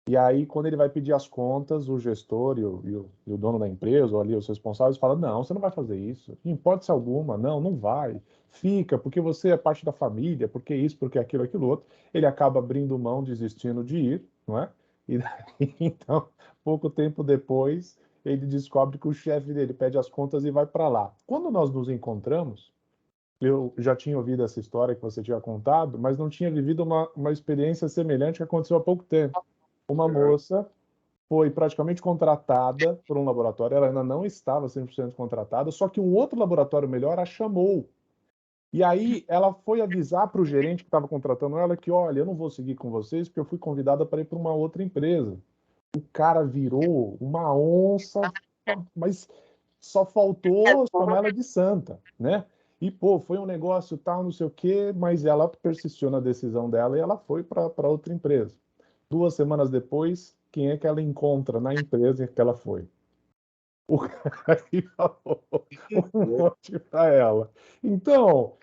E aí, quando ele vai pedir as contas, o gestor e o dono da empresa, ou ali os responsáveis, falam: não, você não vai fazer isso, em hipótese alguma, não, não vai. Fica, porque você é parte da família, porque isso, porque aquilo, aquilo outro. Ele acaba abrindo mão, desistindo de ir, não é? E daí, então, pouco tempo depois, ele descobre que o chefe dele pede as contas e vai para lá. Quando nós nos encontramos, eu já tinha ouvido essa história que você tinha contado, mas não tinha vivido uma experiência semelhante que aconteceu há pouco tempo. Uma moça foi praticamente contratada por um laboratório, ela ainda não estava 100% contratada, só que um outro laboratório melhor a chamou. E aí ela foi avisar para o gerente que estava contratando ela que, olha, eu não vou seguir com vocês porque eu fui convidada para ir para uma outra empresa. O cara virou uma onça, mas só faltou chamar ela de santa, né? E, pô, foi um negócio tal, não sei o quê, mas ela persistiu na decisão dela e ela foi para outra empresa. 2 semanas depois, quem é que ela encontra na empresa que ela foi? O cara que falou um monte para ela. Então,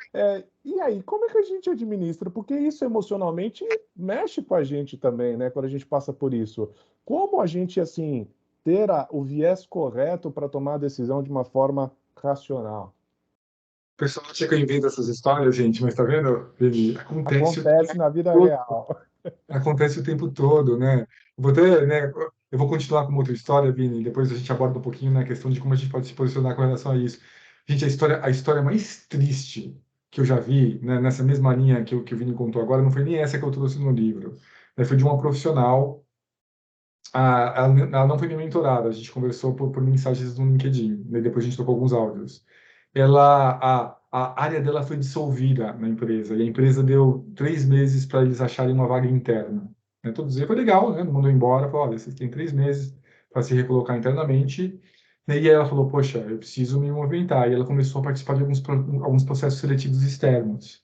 e aí, como é que a gente administra? Porque isso emocionalmente mexe com a gente também, né? Quando a gente passa por isso. Como a gente, assim, ter o viés correto para tomar a decisão de uma forma racional?
O pessoal acha que eu invento essas histórias, gente, mas tá vendo? Vini? Acontece o
Acontece na vida
tempo
real.
acontece o tempo todo, né? Vou ter, né? Eu vou continuar com uma outra história, Vini, depois a gente aborda um pouquinho na questão de como a gente pode se posicionar com relação a isso. Gente, a história mais triste que eu já vi, né, nessa mesma linha que o Vini contou agora, não foi nem essa que eu trouxe no livro, né? Foi de uma profissional, ela não foi minha mentorada, a gente conversou por mensagens no LinkedIn, né? Depois a gente trocou alguns áudios. A área dela foi dissolvida na empresa, e a empresa deu 3 meses para eles acharem uma vaga interna. Né? Todos eles foi legal, né? Não mandou embora, falou: olha, vocês têm 3 meses para se recolocar internamente. E aí ela falou: poxa, eu preciso me movimentar. E ela começou a participar de alguns processos seletivos externos.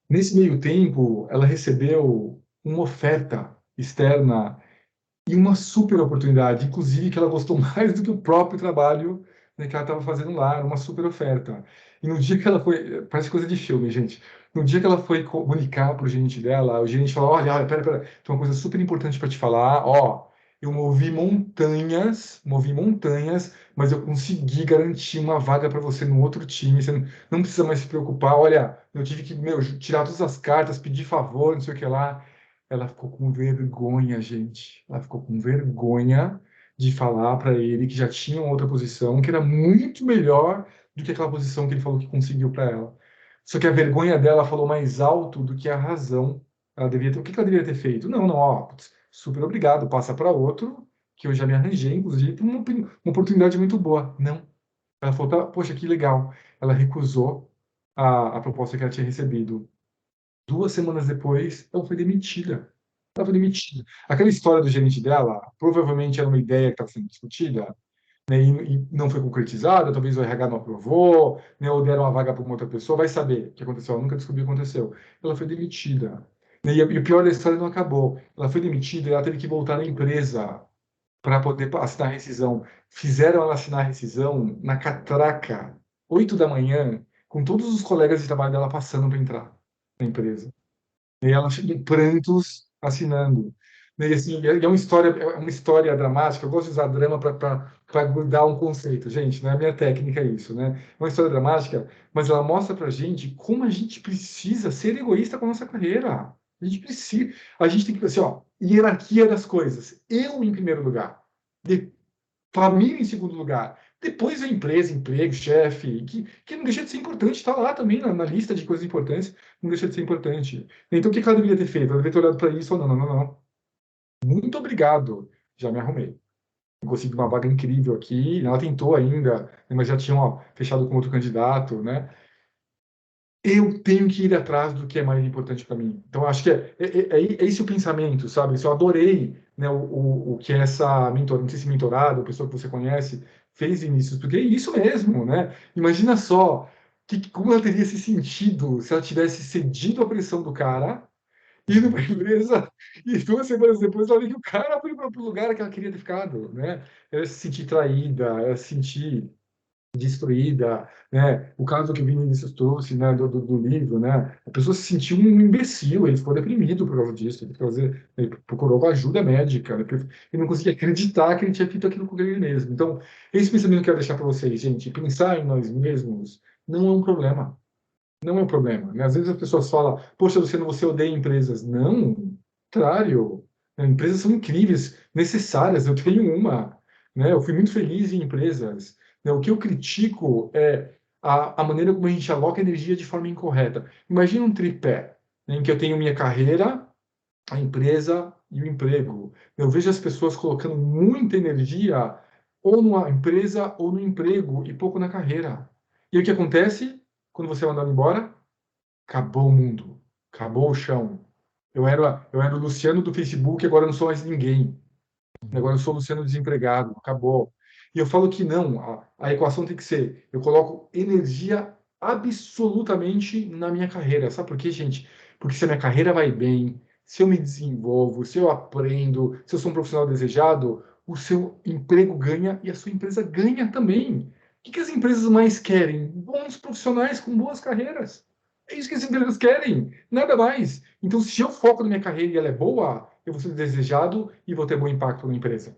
Nesse meio tempo, ela recebeu uma oferta externa e uma super oportunidade, inclusive que ela gostou mais do que o próprio trabalho, né, que ela estava fazendo lá, era uma super oferta. E no dia que ela foi, parece coisa de filme, gente. No dia que ela foi comunicar para o gerente dela, o gerente falou: olha, olha, pera, tem uma coisa super importante para te falar. Ó, eu movi montanhas, mas eu consegui garantir uma vaga para você no outro time. Você não precisa mais se preocupar. Olha, eu tive que, meu, tirar todas as cartas, pedir favor, não sei o que lá. Ela ficou com vergonha, gente. Ela ficou com vergonha de falar para ele que já tinha uma outra posição, que era muito melhor do que aquela posição que ele falou que conseguiu para ela. Só que a vergonha dela falou mais alto do que a razão. Ela devia ter, o que que ela deveria ter feito? Não, não, ó, putz, super obrigado, passa para outro, que eu já me arranjei, inclusive, para uma oportunidade muito boa. Não. Ela falou: tá, poxa, que legal. Ela recusou a proposta que ela tinha recebido. 2 semanas depois, ela foi demitida. Ela foi demitida. Aquela história do gerente dela, provavelmente era uma ideia que estava sendo discutida, né, e não foi concretizada, talvez o RH não aprovou, né, ou deram uma vaga para uma outra pessoa, vai saber o que aconteceu. Ela nunca descobriu o que aconteceu. Ela foi demitida. Né, e o pior da história não acabou. Ela foi demitida e ela teve que voltar à empresa para poder assinar a rescisão. Fizeram ela assinar a rescisão na catraca, 8 da manhã, com todos os colegas de trabalho dela passando para entrar na empresa. E ela em prantos assinando. E, assim, é uma história dramática. Eu gosto de usar drama para dar um conceito. Gente, não é minha técnica isso, né? É uma história dramática, mas ela mostra para a gente como a gente precisa ser egoísta com a nossa carreira. A gente precisa. A gente tem que, assim, ó, hierarquia das coisas. Eu em primeiro lugar. Família em segundo lugar. Depois a empresa, emprego, chefe, que não deixa de ser importante, está lá também na lista de coisas importantes, não deixa de ser importante. Então, o que ela deveria ter feito? Ela deveria ter olhado para isso ou não, não, não, não. Muito obrigado, já me arrumei. Consegui uma vaga incrível aqui, ela tentou ainda, mas já tinha ó, fechado com outro candidato, né? Eu tenho que ir atrás do que é mais importante para mim. Então, acho que é esse o pensamento, sabe? Eu adorei, né, o que essa mentor, não sei se mentorada, ou pessoa que você conhece, fez início, porque é isso mesmo, né? Imagina só como ela teria se sentido se ela tivesse cedido à pressão do cara, indo para a empresa, e 2 semanas depois ela viu que o cara foi para o lugar que ela queria ter ficado, né? Ela se sentir traída, ela se sentir destruída, né? O caso que o Vinícius trouxe, né, do livro, né? A pessoa se sentiu um imbecil, ele ficou deprimido por causa disso, ele procurou ajuda médica, né? Porque ele não conseguia acreditar que ele tinha feito aquilo com ele mesmo. Então, esse pensamento que eu quero deixar para vocês, gente, pensar em nós mesmos não é um problema. Não é um problema, né? Às vezes as pessoas falam, poxa, Luciano, você odeia empresas. Não, contrário. Né? Empresas são incríveis, necessárias. Eu tenho uma, né? Eu fui muito feliz em empresas. Né? O que eu critico é a maneira como a gente aloca energia de forma incorreta. Imagina um tripé, né, em que eu tenho minha carreira, a empresa e o emprego. Eu vejo as pessoas colocando muita energia ou numa empresa ou no emprego e pouco na carreira. E o que acontece quando você é mandado embora? Acabou o mundo, acabou o chão. Eu era o Luciano do Facebook, agora eu não sou mais ninguém. Agora eu sou o Luciano desempregado, acabou. E eu falo que não, a equação tem que ser, eu coloco energia absolutamente na minha carreira. Sabe por quê, gente? Porque se a minha carreira vai bem, se eu me desenvolvo, se eu aprendo, se eu sou um profissional desejado, o seu emprego ganha e a sua empresa ganha também. O que as empresas mais querem? Bons profissionais com boas carreiras. É isso que as empresas querem, nada mais. Então, se eu foco na minha carreira e ela é boa, eu vou ser desejado e vou ter bom impacto na empresa.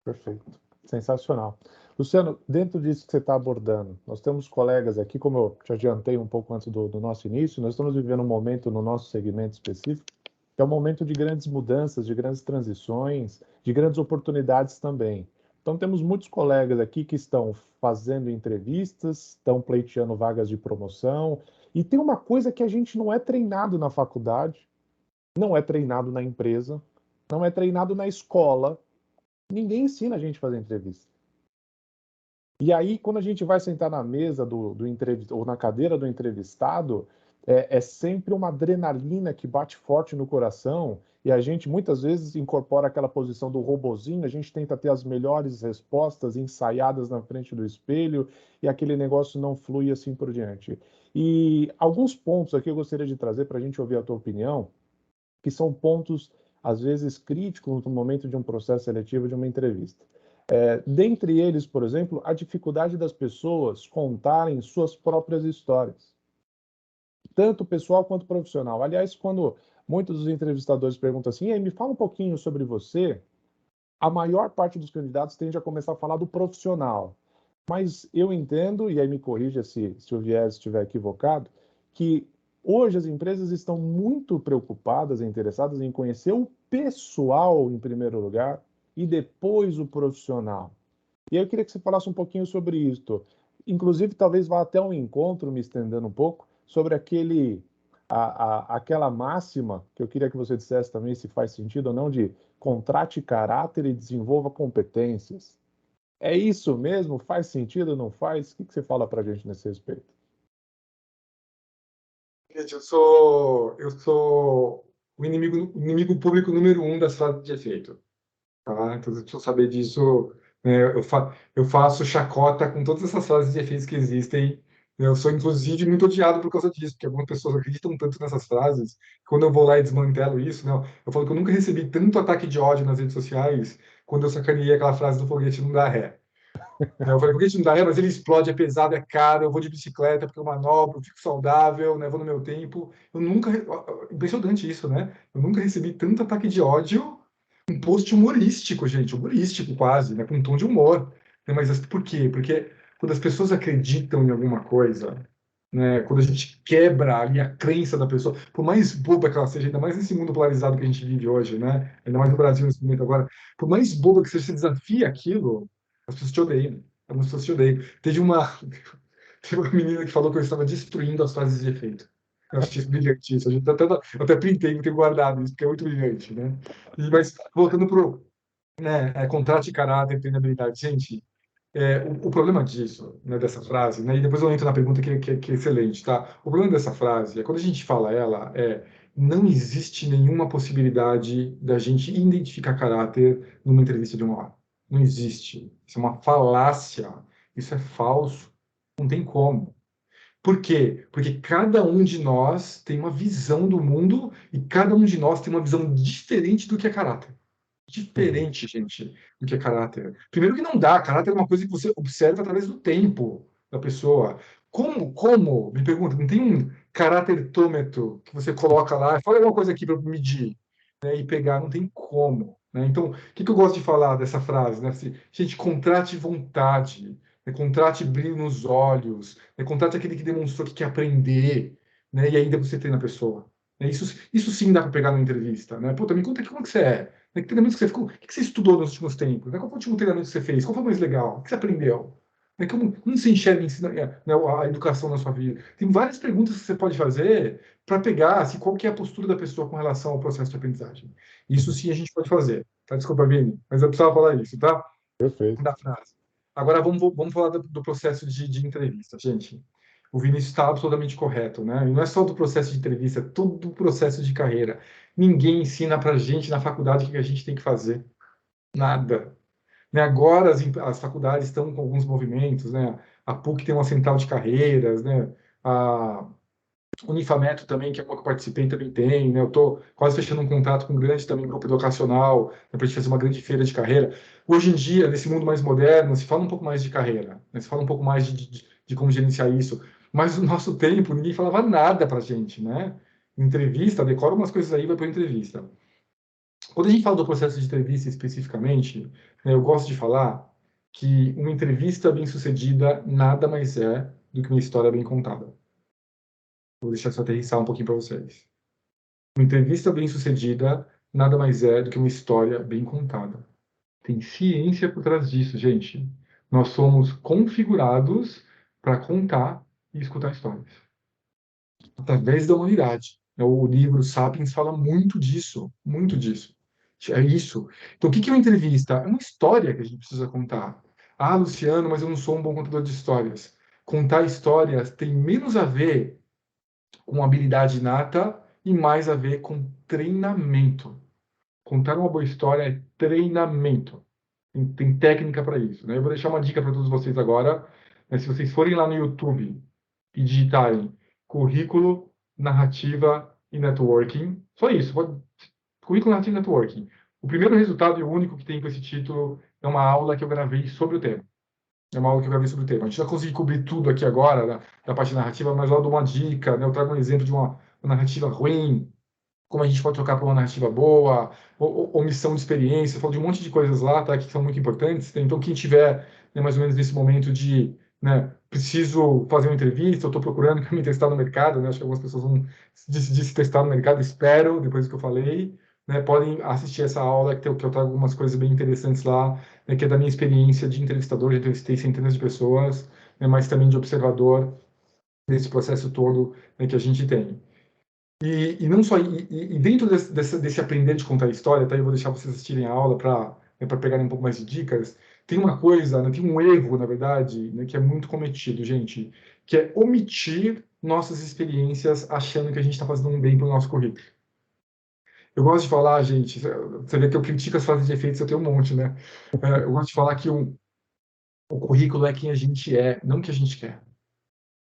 Perfeito. Sensacional. Luciano, dentro disso que você está abordando, nós temos colegas aqui, como eu te adiantei um pouco antes do nosso início, nós estamos vivendo um momento no nosso segmento específico, que é um momento de grandes mudanças, de grandes transições, de grandes oportunidades também. Então, temos muitos colegas aqui que estão fazendo entrevistas, estão pleiteando vagas de promoção, e tem uma coisa que a gente não é treinado na faculdade, não é treinado na empresa, não é treinado na escola. Ninguém ensina a gente a fazer entrevista. E aí, quando a gente vai sentar na mesa do entrevistado, ou na cadeira do entrevistado, é sempre uma adrenalina que bate forte no coração, e a gente muitas vezes incorpora aquela posição do robozinho, a gente tenta ter as melhores respostas ensaiadas na frente do espelho, e aquele negócio não flui assim por diante. E alguns pontos aqui eu gostaria de trazer para a gente ouvir a tua opinião, que são pontos, às vezes, críticos no momento de um processo seletivo, de uma entrevista. Dentre eles, por exemplo, a dificuldade das pessoas contarem suas próprias histórias, tanto pessoal quanto profissional. Aliás, quando muitos dos entrevistadores perguntam assim, me fala um pouquinho sobre você, a maior parte dos candidatos tende a começar a falar do profissional. Mas eu entendo, e aí me corrija se o viés estiver equivocado, que hoje as empresas estão muito preocupadas e interessadas em conhecer o pessoal em primeiro lugar e depois o profissional. E aí eu queria que você falasse um pouquinho sobre isso. Inclusive, talvez vá até um encontro, me estendendo um pouco, sobre aquela máxima, que eu queria que você dissesse também se faz sentido ou não, de contrate caráter e desenvolva competências. É isso mesmo? Faz sentido ou não faz? O que você fala para a gente nesse respeito?
Gente, eu sou o inimigo público número 1 das frases de efeito. Tá? Então, se eu saber disso, né, eu faço chacota com todas essas frases de efeitos que existem. Eu sou, inclusive, muito odiado por causa disso, porque algumas pessoas acreditam tanto nessas frases. Quando eu vou lá e desmantelo isso, não, eu falo que eu nunca recebi tanto ataque de ódio nas redes sociais quando eu sacaneei aquela frase do foguete não dá ré. Né? Eu falei, por que a gente não dá ré? Mas ele explode, é pesado, é caro, eu vou de bicicleta porque eu manobro, eu fico saudável, né? Vou no meu tempo. Eu nunca... Impressionante isso, né? Eu nunca recebi tanto ataque de ódio, um post humorístico, gente, humorístico quase, né? Com um tom de humor. Né? Mas por quê? Porque quando as pessoas acreditam em alguma coisa, né? Quando a gente quebra ali a crença da pessoa, por mais boba que ela seja, ainda mais nesse mundo polarizado que a gente vive hoje, né? Ainda mais no Brasil nesse momento agora, por mais boba que seja, você desafia aquilo, as pessoas te odeiam. Algumas pessoas te odeiam. Teve uma menina que falou que eu estava destruindo as frases de efeito. Eu achei isso brilhante isso. Eu até printei, não tenho guardado isso, porque é muito brilhante, né? Mas voltando para o contrato de caráter e treinabilidade. Gente, o problema disso, né, dessa frase, né, e depois eu entro na pergunta que é excelente, tá? O problema dessa frase é quando a gente fala ela, não existe nenhuma possibilidade da gente identificar caráter numa entrevista de 1 hora. Não existe. Isso é uma falácia. Isso é falso. Não tem como. Por quê? Porque cada um de nós tem uma visão do mundo e cada um de nós tem uma visão diferente do que é caráter.
Uhum.
Diferente, gente, do que é caráter. Primeiro que não dá, caráter é uma coisa que você observa através do tempo da pessoa. Como? Me pergunta, não tem um caráterômetro que você coloca lá, fala alguma coisa aqui para medir, né, e pegar, não tem como. Né? Então, o que eu gosto de falar dessa frase? Né? Assim, gente, contrate vontade, né? Contrate brilho nos olhos, né? Contrate aquele que demonstrou que quer aprender, né? E ainda você treina a pessoa. Né? Isso sim dá para pegar na entrevista. Né? Pô, me conta aqui como que você é. Né? Que treinamento que você ficou? O que você estudou nos últimos tempos? Né? Qual foi o último treinamento que você fez? Qual foi o mais legal? O que você aprendeu? Né? Como você enxerga né, a educação na sua vida? Tem várias perguntas que você pode fazer para pegar assim, qual que é a postura da pessoa com relação ao processo de aprendizagem. Isso
Uhum.
sim a gente pode fazer. Tá? Desculpa, Vini, mas eu precisava falar isso, tá?
Perfeito.
Da frase. Agora vamos falar do processo de entrevista, gente. O Vinícius está absolutamente correto, né? E não é só do processo de entrevista, é todo o processo de carreira. Ninguém ensina para a gente na faculdade o que a gente tem que fazer. Nada. Né? Agora as faculdades estão com alguns movimentos, né? A PUC tem uma central de carreiras, né? A Unifametro também, que é uma que eu participei, também tem, né? Eu estou quase fechando um contrato com um grande também grupo educacional, né, para a gente fazer uma grande feira de carreira. Hoje em dia, nesse mundo mais moderno, se fala um pouco mais de carreira, né? Se fala um pouco mais de como gerenciar isso. Mas no nosso tempo, ninguém falava nada para a gente, né? Entrevista, decora umas coisas aí, vai para entrevista. Quando a gente fala do processo de entrevista especificamente, né, eu gosto de falar que uma entrevista bem-sucedida nada mais é do que uma história bem contada. Vou deixar isso aterrissar um pouquinho para vocês. Uma entrevista bem-sucedida nada mais é do que uma história bem contada. Tem ciência por trás disso, gente. Nós somos configurados para contar e escutar histórias. Através da humanidade. O livro Sapiens fala muito disso, muito disso. É isso. Então, o que é uma entrevista? É uma história que a gente precisa contar. Ah, Luciano, mas eu não sou um bom contador de histórias. Contar histórias tem menos a ver com habilidade inata e mais a ver com treinamento. Contar uma boa história é treinamento. Tem técnica para isso. Né? Eu vou deixar uma dica para todos vocês agora. Né? Se vocês forem lá no YouTube e digitarem currículo, narrativa e networking, só isso. Currículo, narrativa e networking. O primeiro resultado e o único que tem com esse título é uma aula que eu gravei sobre o tema. É uma aula que eu gravei sobre o tema. A gente não vai conseguir cobrir tudo aqui agora, da parte narrativa, mas eu dou uma dica, né? Eu trago um exemplo de uma narrativa ruim, como a gente pode trocar para uma narrativa boa, omissão de experiência, eu falo de um monte de coisas lá, tá, que são muito importantes. Então, quem tiver, né, mais ou menos nesse momento de, né, preciso fazer uma entrevista, eu estou procurando para me testar no mercado, né, acho que algumas pessoas vão decidir se testar no mercado, espero, depois do que eu falei, né, podem assistir essa aula, que eu trago algumas coisas bem interessantes lá, né, que é da minha experiência de entrevistador, já entrevistei centenas de pessoas, né, mas também de observador desse processo todo, né, que a gente tem. E não só, e dentro desse aprender de contar história, tá? Eu vou deixar vocês assistirem a aula para pegarem um pouco mais de dicas. Tem uma coisa, né, tem um erro, na verdade, né, que é muito cometido, gente, que é omitir nossas experiências achando que a gente está fazendo um bem para o nosso currículo. Eu gosto de falar, gente, você vê que eu critico as frases de efeitos, eu tenho um monte, né? Eu gosto de falar que o currículo é quem a gente é, não o que a gente quer.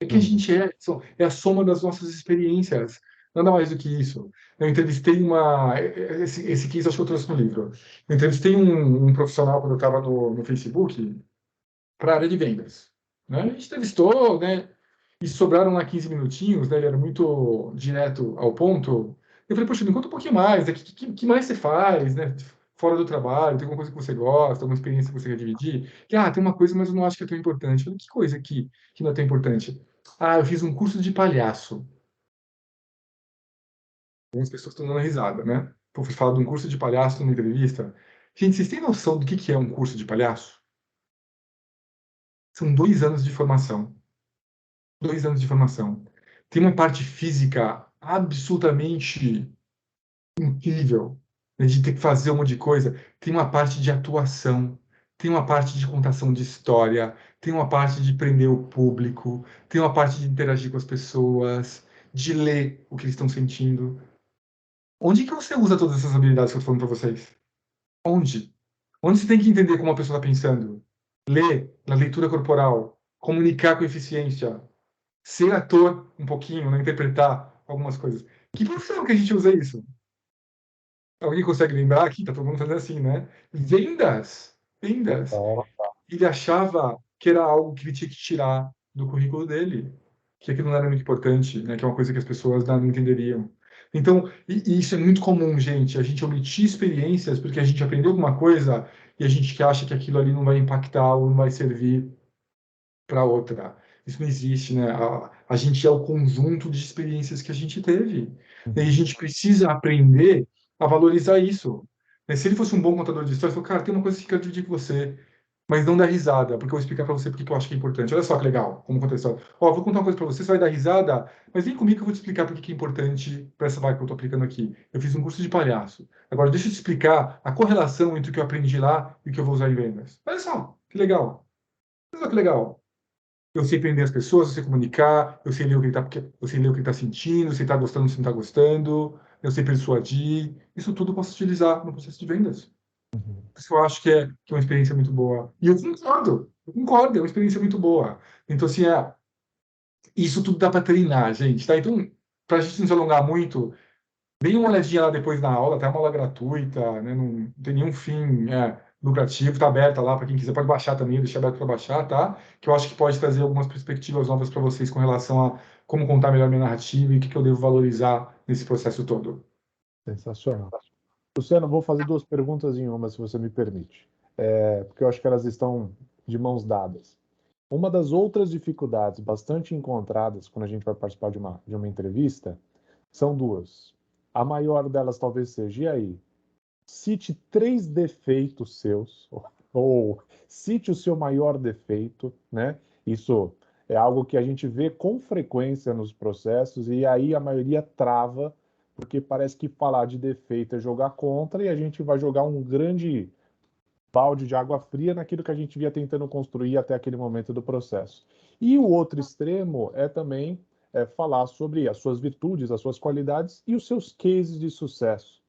É que a
Uhum.
gente é a soma das nossas experiências, nada mais do que isso. Eu entrevistei esse case acho que eu trouxe no livro. Eu entrevistei um profissional quando eu estava no Facebook, para a área de vendas. Né? A gente entrevistou, né? E sobraram lá 15 minutinhos, né? Ele era muito direto ao ponto. Eu falei, poxa, me conta um pouquinho mais, né? Que mais você faz, né? Fora do trabalho, tem alguma coisa que você gosta, alguma experiência que você quer dividir? Tem uma coisa, mas eu não acho que é tão importante. Eu falei, que coisa que não é tão importante? Eu fiz um curso de palhaço. Algumas pessoas estão dando risada, né? Pô, fui falar de um curso de palhaço numa entrevista. Gente, vocês têm noção do que é um curso de palhaço? São 2 anos de formação. 2 anos de formação. Tem uma parte física absolutamente incrível, né, de ter que fazer um monte de coisa. Tem uma parte de atuação, tem uma parte de contação de história, tem uma parte de prender o público, tem uma parte de interagir com as pessoas, de ler o que eles estão sentindo. Onde que você usa todas essas habilidades que eu estou falando para vocês? Onde? Onde você tem que entender como a pessoa está pensando? Ler na leitura corporal, comunicar com eficiência, ser ator um pouquinho, né? Interpretar algumas coisas. Que profissão que a gente usa isso? Alguém consegue lembrar aqui? Tá todo mundo fazendo assim, né? Vendas. Vendas.
Então,
Ele achava que era algo que ele tinha que tirar do currículo dele, que aquilo não era muito importante, né? Que é uma coisa que as pessoas não entenderiam. Então, e isso é muito comum, gente, a gente omitir experiências porque a gente aprendeu alguma coisa e a gente que acha que aquilo ali não vai impactar ou não vai servir para outra. Isso não existe, né? A gente é o conjunto de experiências que a gente teve. E a gente precisa aprender a valorizar isso. Né? Se ele fosse um bom contador de histórias, ele falou, cara, tem uma coisa que eu quero dividir com você, mas não dá risada, porque eu vou explicar para você porque que eu acho que é importante. Olha só que legal, como contar a história. Ó, vou contar uma coisa para você, você vai dar risada, mas vem comigo que eu vou te explicar porque que é importante para essa vaga que eu estou aplicando aqui. Eu fiz um curso de palhaço. Agora, deixa eu te explicar a correlação entre o que eu aprendi lá e o que eu vou usar em vendas. Olha só, que legal. Olha só que legal. Eu sei prender as pessoas, eu sei comunicar, eu sei ler o que ele está, eu sei ler o que ele está sentindo, se ele está gostando, se não está gostando, eu sei persuadir. Isso tudo eu posso utilizar no processo de vendas. Por isso que eu acho que é uma experiência muito boa. E eu concordo, é uma experiência muito boa. Então, assim, isso tudo dá para treinar, gente, tá? Então, para a gente não se alongar muito, dê uma olhadinha lá depois na aula, tá? É uma aula gratuita, né? Não tem nenhum fim lucrativo, tá aberta lá para quem quiser, pode baixar também, deixar aberto para baixar, tá? Que eu acho que pode trazer algumas perspectivas novas para vocês com relação a como contar melhor minha narrativa e o que eu devo valorizar nesse processo todo.
sensacional. Luciano, vou fazer duas perguntas em uma, se você me permite, porque eu acho que elas estão de mãos dadas. Uma das outras dificuldades bastante encontradas quando a gente vai participar de uma entrevista são duas. A maior delas talvez seja, e aí? Cite 3 defeitos seus, ou cite o seu maior defeito, né? Isso é algo que a gente vê com frequência nos processos, e aí a maioria trava, porque parece que falar de defeito é jogar contra, e a gente vai jogar um grande balde de água fria naquilo que a gente via tentando construir até aquele momento do processo. E o outro extremo é também falar sobre as suas virtudes, as suas qualidades e os seus cases de sucesso.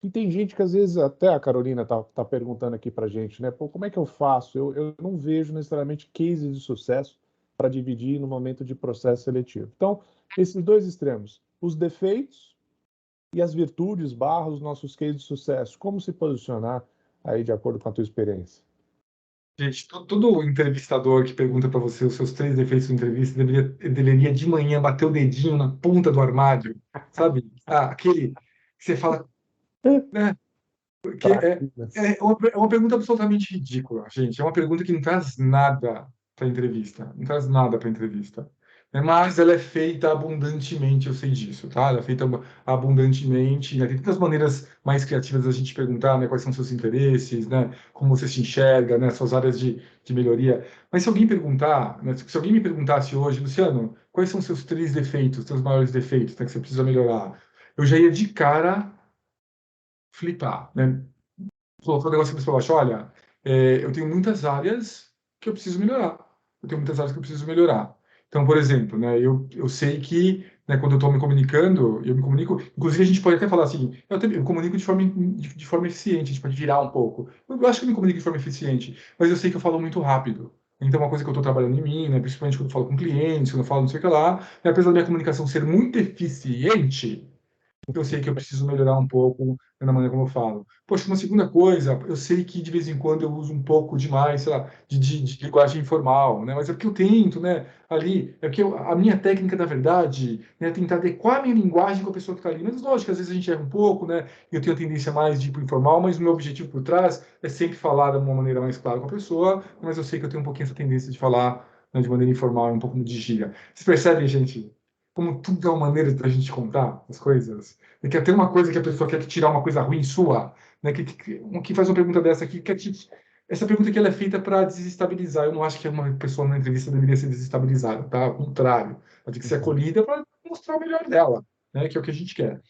E tem gente que às vezes, até a Carolina tá perguntando aqui para gente, né? Pô, como é que eu faço? Eu não vejo necessariamente cases de sucesso para dividir no momento de processo seletivo. Então, esses dois extremos, os defeitos e as virtudes barra os nossos cases de sucesso. Como se posicionar aí de acordo com a tua experiência?
Gente, todo entrevistador que pergunta para você os seus 3 defeitos de entrevista deveria de manhã bater o dedinho na ponta do armário, sabe? Aquele que você fala, né? Porque
Traquinas.
é uma pergunta absolutamente ridícula, gente. É uma pergunta que não traz nada para a entrevista. Não traz nada para a entrevista. Mas ela é feita abundantemente, eu sei disso, tá? Ela é feita abundantemente, né? Tem tantas maneiras mais criativas da gente perguntar, né? Quais são seus interesses, né? Como você se enxerga, né? Suas áreas de melhoria. Mas se alguém perguntar, né? Se alguém me perguntasse hoje, Luciano, quais são seus 3 defeitos, seus maiores defeitos, né? Que você precisa melhorar? Eu já ia de cara flipar, né? Colocou o negócio para baixo. Olha, eu tenho muitas áreas que eu preciso melhorar. Eu tenho muitas áreas que eu preciso melhorar. Então, por exemplo, né, eu sei que né, quando eu estou me comunicando, eu me comunico. Inclusive, a gente pode até falar assim: eu comunico de forma eficiente, a gente pode virar um pouco. Eu acho que eu me comunico de forma eficiente, mas eu sei que eu falo muito rápido. Então, uma coisa que eu estou trabalhando em mim, né, principalmente quando eu falo com clientes, quando eu falo não sei o que lá, né, apesar da minha comunicação ser muito eficiente, eu sei que eu preciso melhorar um pouco na maneira como eu falo. Poxa, uma segunda coisa, eu sei que de vez em quando eu uso um pouco demais, sei lá, de linguagem informal, né? Mas é porque eu tento, né? Ali, é porque a minha técnica, na verdade, né, é tentar adequar a minha linguagem com a pessoa que está ali. Mas, lógico, às vezes a gente erra um pouco, né? Eu tenho a tendência mais de ir para o informal, mas o meu objetivo por trás é sempre falar de uma maneira mais clara com a pessoa, mas eu sei que eu tenho um pouquinho essa tendência de falar, né, de maneira informal, um pouco de gíria. Vocês percebem, gente, como tudo é uma maneira da gente contar as coisas? E quer ter uma coisa que a pessoa quer tirar uma coisa ruim sua, né? Que faz uma pergunta dessa aqui, essa pergunta que ela é feita para desestabilizar. Eu não acho que uma pessoa na entrevista deveria ser desestabilizada, tá? Ao contrário, ela tem que ser acolhida para mostrar o melhor dela, né? Que é o que a gente quer.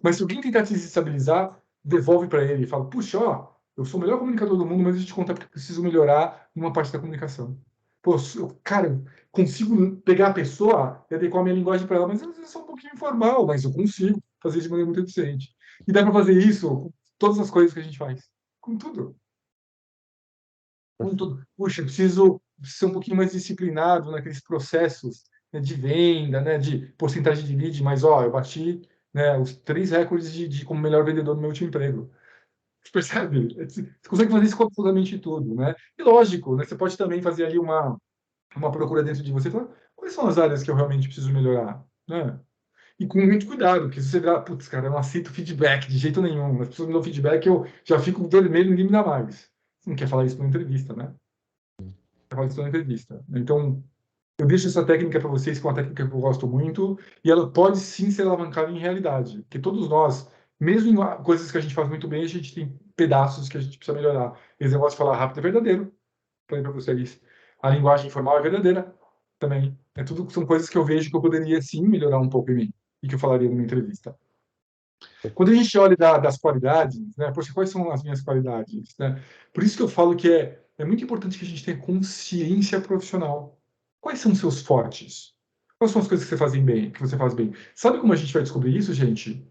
Mas se alguém tentar te desestabilizar, devolve para ele e fala: puxa, ó, eu sou o melhor comunicador do mundo, mas eu te contar porque eu preciso melhorar numa parte da comunicação. Pô, cara, consigo pegar a pessoa e adequar a minha linguagem para ela, mas às vezes eu sou um pouquinho informal, mas eu consigo fazer de maneira muito eficiente. E dá para fazer isso com todas as coisas que a gente faz. Com tudo. Com tudo. Puxa, eu preciso ser um pouquinho mais disciplinado naqueles processos, né, de venda, né, de porcentagem de lead, mas ó, eu bati, né, os 3 recordes de como melhor vendedor no meu último emprego. Você percebe? Você consegue fazer isso com absolutamente tudo, né? E lógico, né, você pode também fazer ali uma procura dentro de você e falar, quais são as áreas que eu realmente preciso melhorar, né? E com muito cuidado, porque se você virar, putz, cara, eu não aceito feedback de jeito nenhum, as pessoas me dão feedback, eu já fico vermelho, ninguém me dá mais. Você não quer falar isso numa entrevista, né? Quer falar isso numa entrevista. Então, eu deixo essa técnica para vocês, que é uma técnica que eu gosto muito, e ela pode sim ser alavancada em realidade, porque todos nós, mesmo em coisas que a gente faz muito bem, a gente tem pedaços que a gente precisa melhorar. Esse negócio de falar rápido é verdadeiro, falei para vocês. A linguagem informal é verdadeira também. É tudo são coisas que eu vejo que eu poderia sim melhorar um pouco em mim e que eu falaria numa entrevista. Quando a gente olha das qualidades, né? Poxa, quais são as minhas qualidades, né? Por isso que eu falo que é muito importante que a gente tenha consciência profissional. Quais são os seus fortes? Quais são as coisas que você faz bem, que você faz bem? Sabe como a gente vai descobrir isso, gente?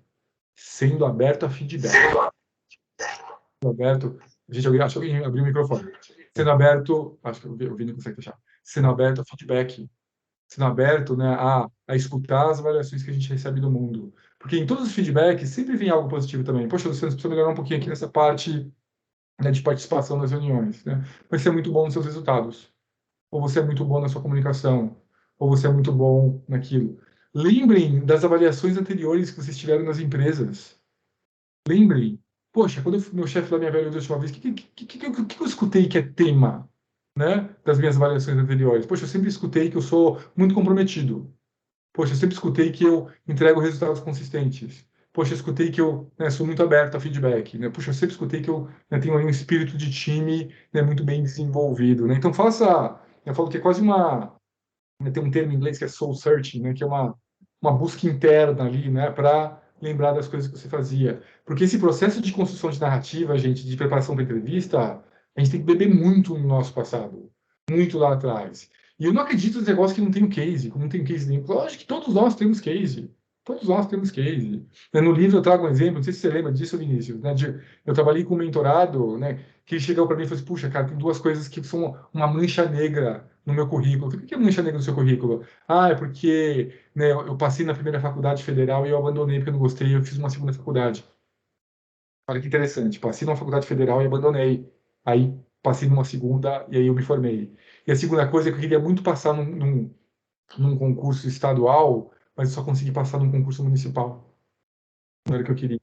Sendo aberto a feedback. Sendo aberto, gente, acho que alguém abriu o microfone. Sendo aberto, acho que o Vini consegue fechar. Sendo aberto a feedback, sendo aberto, né, a escutar as avaliações que a gente recebe do mundo. Porque em todos os feedbacks sempre vem algo positivo também. Poxa, Luciano, você precisa melhorar um pouquinho aqui nessa parte, né, de participação nas reuniões, né? Mas você é muito bom nos seus resultados. Ou você é muito bom na sua comunicação. Ou você é muito bom naquilo. Lembrem das avaliações anteriores que vocês tiveram nas empresas. Lembrem. Poxa, quando meu chefe lá me avaliou da última vez, o que eu escutei que é tema, né, das minhas avaliações anteriores? Poxa, eu sempre escutei que eu sou muito comprometido. Poxa, eu sempre escutei que eu entrego resultados consistentes. Poxa, eu escutei que eu, né, sou muito aberto a feedback, né? Poxa, eu sempre escutei que eu, né, tenho aí um espírito de time, né, muito bem desenvolvido, né? Então faça, eu falo que é quase né, tem um termo em inglês que é soul searching, né, que é uma busca interna ali, né, para lembrar das coisas que você fazia. Porque esse processo de construção de narrativa, gente, de preparação para entrevista, a gente tem que beber muito no nosso passado, muito lá atrás. E eu não acredito nos negócios que não tem um case, como não tem um case nenhum. Lógico que todos nós temos case. Todos nós temos case. No livro eu trago um exemplo, não sei se você lembra disso, Vinícius, né? Eu trabalhei com um mentorado, né? Que ele chegou para mim e falou assim, puxa, cara, tem 2 coisas que são uma mancha negra no meu currículo. Eu falei, por que é mancha negra no seu currículo? Ah, é porque, né, eu passei na primeira faculdade federal e eu abandonei porque eu não gostei, eu fiz uma segunda faculdade. Olha que interessante, passei numa faculdade federal e abandonei. Aí passei numa segunda e aí eu me formei. E a segunda coisa é que eu queria muito passar num concurso estadual, mas eu só consegui passar num concurso municipal. Não era o que eu queria.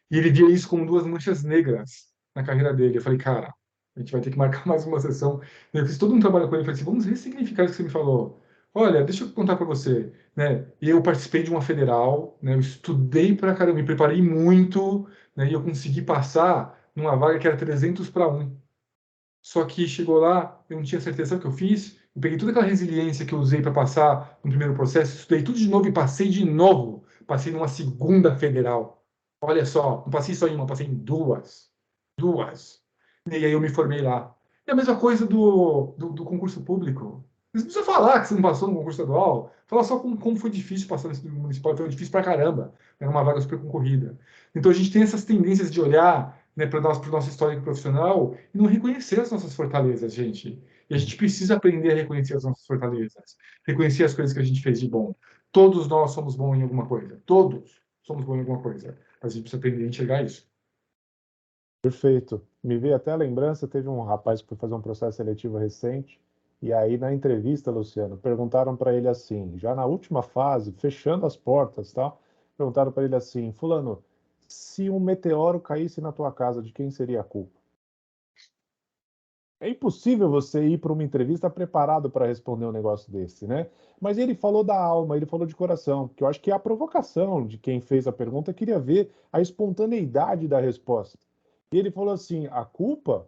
E ele via isso como 2 manchas negras na carreira dele. Eu falei, cara, a gente vai ter que marcar mais uma sessão. Eu fiz todo um trabalho com ele. Eu falei assim, vamos ressignificar isso que você me falou. Olha, deixa eu contar para você, né? Eu participei de uma federal, né? Eu estudei pra caramba, me preparei muito, né? E eu consegui passar numa vaga que era 300 para 1. Só que chegou lá, eu não tinha certeza do que eu fiz. Eu peguei toda aquela resiliência que eu usei para passar no primeiro processo, estudei tudo de novo e passei de novo. Passei numa segunda federal. Olha só, não passei só em uma, passei em 2. 2. E aí eu me formei lá. E a mesma coisa do concurso público. Você não precisa falar que você não passou no concurso estadual. Fala só como foi difícil passar nesse municipal. Foi difícil pra caramba. Era uma vaga super concorrida. Então a gente tem essas tendências de olhar, né, para o nosso histórico profissional e não reconhecer as nossas fortalezas, gente. E a gente precisa aprender a reconhecer as nossas fortalezas. Reconhecer as coisas que a gente fez de bom. Todos nós somos bons em alguma coisa. Todos. somos bons em alguma coisa. Mas a gente precisa aprender a enxergar isso.
Perfeito. Me veio até a lembrança, teve um rapaz que foi fazer um processo seletivo recente, e aí na entrevista, Luciano, perguntaram para ele assim, já na última fase, fechando as portas, tal, perguntaram para ele assim, fulano, se um meteoro caísse na tua casa, de quem seria a culpa? É impossível você ir para uma entrevista preparado para responder um negócio desse, né? Mas ele falou da alma, ele falou de coração, que eu acho que é a provocação de quem fez a pergunta queria ver a espontaneidade da resposta. E ele falou assim: culpa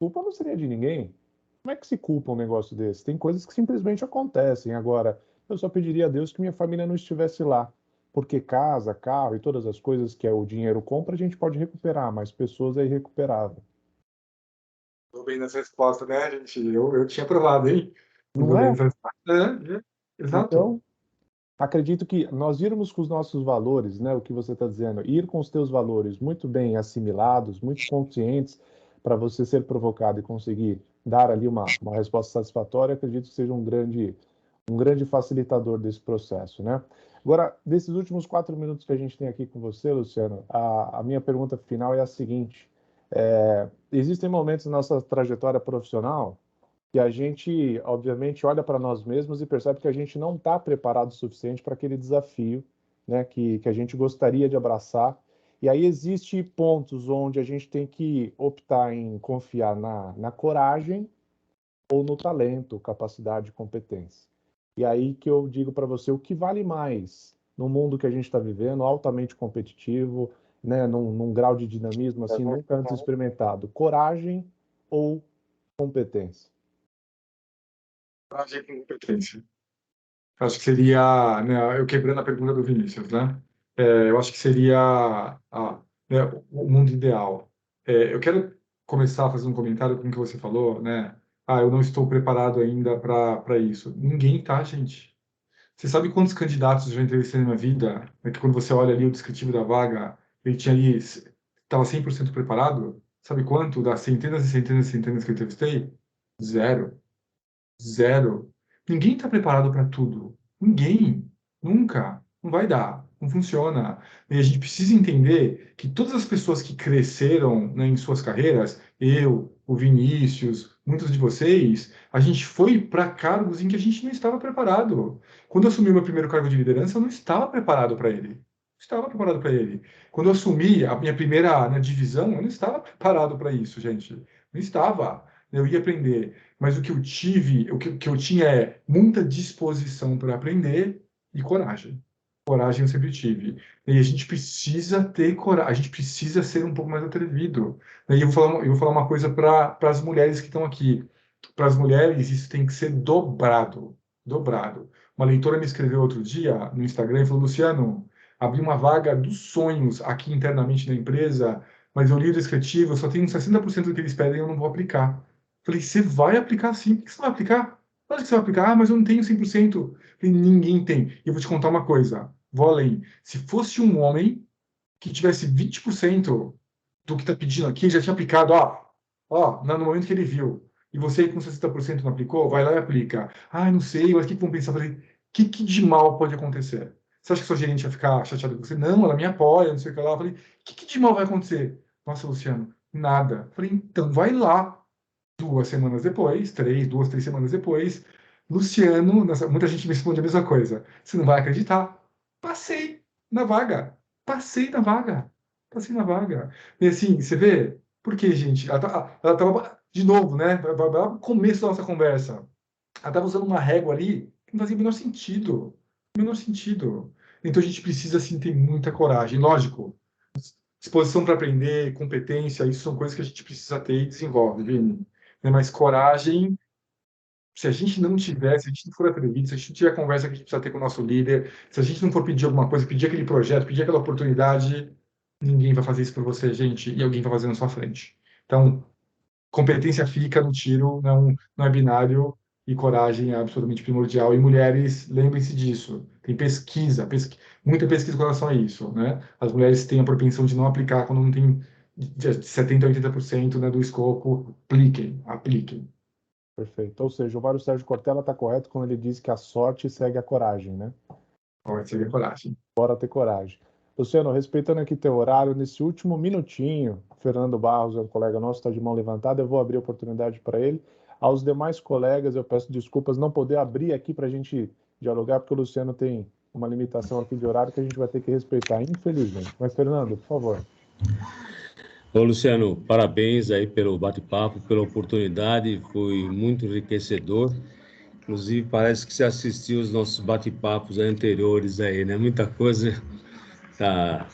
não seria de ninguém. Como é que se culpa um negócio desse? Tem coisas que simplesmente acontecem. Agora, eu só pediria a Deus que minha família não estivesse lá, porque casa, carro e todas as coisas que o dinheiro compra, a gente pode recuperar, mas pessoas é irrecuperável.
Tô bem nessa resposta, né, gente? Eu tinha provado, hein? Não tô
Não
bem
é?
nessa resposta. Exato.
Então, acredito que nós irmos com os nossos valores, né, o que você está dizendo, ir com os teus valores muito bem assimilados, muito conscientes, para você ser provocado e conseguir dar ali uma resposta satisfatória, acredito que seja um grande facilitador desse processo, né? Agora, desses últimos 4 minutos que a gente tem aqui com você, Luciano, a minha pergunta final é a seguinte: existem momentos na nossa trajetória profissional que a gente, obviamente, olha para nós mesmos e percebe que a gente não está preparado o suficiente para aquele desafio, né, que a gente gostaria de abraçar. E aí existe pontos onde a gente tem que optar em confiar na coragem ou no talento, capacidade, competência. E aí que eu digo para você o que vale mais no mundo que a gente está vivendo, altamente competitivo, né, num grau de dinamismo assim nunca antes experimentado, coragem ou competência.
Coragem com competência. Acho que seria, né, eu quebrando a pergunta do Vinícius, né? Eu acho que seria né, o mundo ideal. Eu quero começar a fazer um comentário com o que você falou, né? Eu não estou preparado ainda para isso. Ninguém tá, gente. Você sabe quantos candidatos eu já entrevistei na minha vida? É que quando você olha ali o descritivo da vaga, ele tinha ali, estava 100% preparado? Sabe quanto? Das centenas e centenas e centenas que eu entrevistei? Zero. Zero. Ninguém está preparado para tudo. Ninguém. Nunca. Não vai dar. Não funciona. E a gente precisa entender que todas as pessoas que cresceram, né, em suas carreiras, eu, o Vinícius, muitos de vocês, a gente foi para cargos em que a gente não estava preparado. Quando eu assumi meu primeiro cargo de liderança, eu não estava preparado para ele. Não estava preparado para ele. Quando eu assumi a minha primeira, né, divisão, eu não estava preparado para isso, gente. Não estava. Eu ia aprender, mas o que eu tive, que eu tinha é muita disposição para aprender e coragem. Coragem eu sempre tive. E a gente precisa ter coragem, a gente precisa ser um pouco mais atrevido. E eu vou falar uma coisa para as mulheres que estão aqui. Para as mulheres, isso tem que ser dobrado. Dobrado. Uma leitora me escreveu outro dia no Instagram e falou: Luciano, abri uma vaga dos sonhos aqui internamente na empresa, mas eu li o descritivo, eu só tenho 60% do que eles pedem e eu não vou aplicar. Falei, você vai aplicar sim. Por que você vai aplicar? Lógico que você vai aplicar. Mas eu não tenho 100%. Falei, ninguém tem. E eu vou te contar uma coisa. Vou além. Se fosse um homem que tivesse 20% do que está pedindo aqui, já tinha aplicado, no momento que ele viu. E você com 60% não aplicou, vai lá e aplica. Não sei, mas o que vão pensar? Falei, o que de mal pode acontecer? Você acha que sua gerente vai ficar chateada com você? Não, ela me apoia, não sei o que lá. Falei, o que de mal vai acontecer? Nossa, Luciano, nada. Falei, então vai lá. 2 semanas depois, duas, três semanas depois, Luciano, muita gente me responde a mesma coisa. Você não vai acreditar. Passei na vaga. Passei na vaga. Passei na vaga. E assim, você vê? Por quê, gente? Ela tava, de novo, né? No começo da nossa conversa. Ela estava usando uma régua ali que não fazia o menor sentido. O menor sentido. Então a gente precisa, sim, ter muita coragem. Lógico, disposição para aprender, competência, isso são coisas que a gente precisa ter e desenvolve, Vini. Né? Mas coragem, se a gente não tiver, se a gente não for atrevido, se a gente não tiver a conversa que a gente precisa ter com o nosso líder, se a gente não for pedir alguma coisa, pedir aquele projeto, pedir aquela oportunidade, ninguém vai fazer isso por você, gente, e alguém vai fazer na sua frente. Então, competência fica no tiro, não é binário, e coragem é absolutamente primordial. E mulheres, lembrem-se disso. Tem muita pesquisa com relação a isso, né? As mulheres têm a propensão de não aplicar quando não tem de 70% a 80%, né, do escopo. Apliquem, apliquem.
Perfeito. Ou seja, o Mário Sérgio Cortella está correto quando ele diz que a sorte segue a coragem, né?
Pode ser coragem.
Bora ter coragem. Luciano, respeitando aqui teu horário, nesse último minutinho, Fernando Barros é um colega nosso, está de mão levantada, eu vou abrir a oportunidade para ele. Aos demais colegas, eu peço desculpas não poder abrir aqui para a gente dialogar, porque o Luciano tem uma limitação aqui de horário que a gente vai ter que respeitar, infelizmente. Mas, Fernando, por favor.
Ô, Luciano, parabéns aí pelo bate-papo, pela oportunidade, foi muito enriquecedor. Inclusive, parece que você assistiu os nossos bate-papos anteriores aí, né? Muita coisa tá,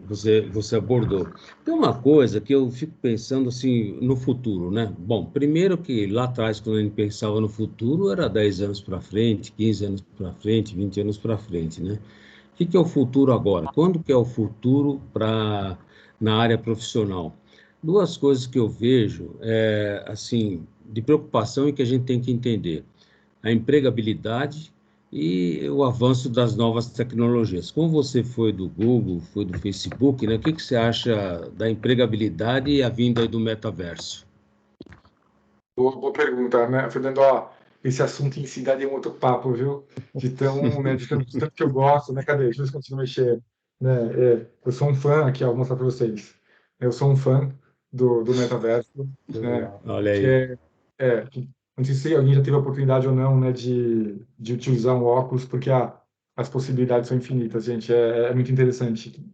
você abordou. Tem uma coisa que eu fico pensando assim no futuro, né? Bom, primeiro que lá atrás, quando a gente pensava no futuro, era 10 anos para frente, 15 anos para frente, 20 anos para frente, né? O que é o futuro agora? Quando que é o futuro na área profissional? Duas coisas que eu vejo, assim, de preocupação e que a gente tem que entender: a empregabilidade e o avanço das novas tecnologias. Como você foi do Google, foi do Facebook, né? O que você acha da empregabilidade e a vinda aí do metaverso?
Boa pergunta, né, Fernando? Ó, esse assunto em si daria um outro papo, viu? De tanto que eu gosto, né? Cadê? Deixa eu ver se eu consigo mexer. Né? Eu sou um fã, aqui, ó, vou mostrar para vocês. Eu sou um fã do metaverso, né?
Legal.
Olha
Que
aí.
não sei se alguém já teve a oportunidade ou não, né, de utilizar um óculos, porque as possibilidades são infinitas, gente. É muito interessante.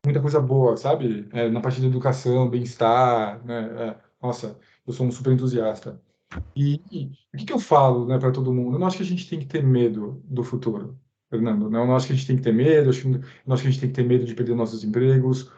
Muita coisa boa, sabe? Na parte da educação, bem-estar, né? Nossa, eu sou um super entusiasta. E o que que eu falo, né, para todo mundo? Eu não acho que a gente tem que ter medo do futuro, Fernando. Não, eu não acho que a gente tem que ter medo, não acho que a gente tem que ter medo de perder nossos empregos.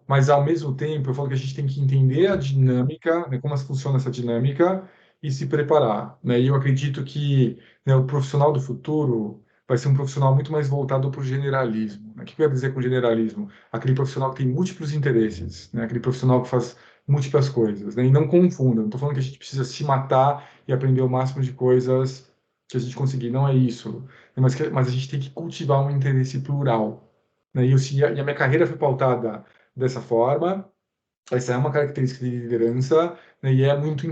Mas, ao mesmo tempo, eu falo que a gente tem que entender a dinâmica, né, como funciona essa dinâmica e se preparar. Né? E eu acredito que, né, o profissional do futuro vai ser um profissional muito mais voltado para o generalismo. Né? O que eu quero dizer com generalismo? Aquele profissional que tem múltiplos interesses, né? Aquele profissional que faz múltiplas coisas, né? E não confunda. Não estou falando que a gente precisa se matar e aprender o máximo de coisas que a gente conseguir. Não é isso. Mas a gente tem que cultivar um interesse plural. Né? E a minha carreira foi pautada dessa forma. Essa é uma característica de liderança, né? E é muito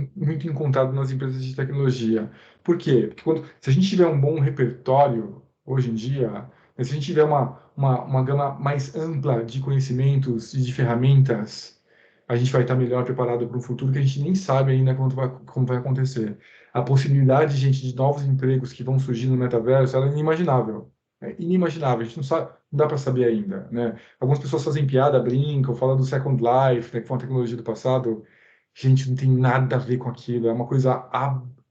encontrado nas empresas de tecnologia. Por quê? Porque se a gente tiver um bom repertório hoje em dia, né? Se a gente tiver uma gama mais ampla de conhecimentos e de ferramentas, a gente vai estar melhor preparado para um futuro que a gente nem sabe ainda como vai acontecer. A possibilidade, gente, de novos empregos que vão surgir no metaverso, ela é inimaginável. É inimaginável, a gente não sabe, não dá para saber ainda, né? Algumas pessoas fazem piada, brincam, falam do Second Life, né, que foi uma tecnologia do passado. Gente, não tem nada a ver com aquilo. É uma coisa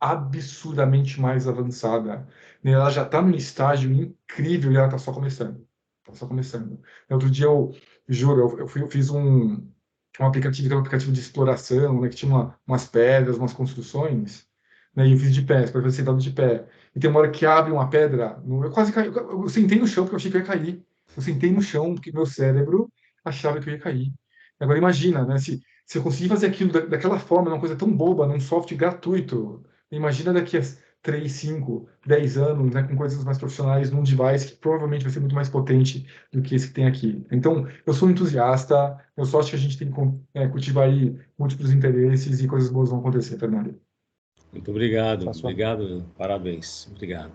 absurdamente mais avançada. Né? Ela já está num estágio incrível e ela está só começando. Está só começando. Outro dia, juro, eu fiz um aplicativo, que era um aplicativo de exploração, né, que tinha umas pedras, umas construções, né, e eu fiz de pé, para fazer sentado de pé. E tem uma hora que abre uma pedra, eu quase caí, eu sentei no chão porque eu achei que eu ia cair. Eu sentei no chão porque meu cérebro achava que eu ia cair. Agora imagina, né, se eu conseguir fazer aquilo daquela forma, uma coisa tão boba, num software gratuito, imagina daqui a 3, 5, 10 anos, né, com coisas mais profissionais, num device que provavelmente vai ser muito mais potente do que esse que tem aqui. Então, eu sou um entusiasta, eu só acho que a gente tem que cultivar aí múltiplos interesses e coisas boas vão acontecer, Fernando.
Muito obrigado,
Sensacional.
obrigado, parabéns, obrigado.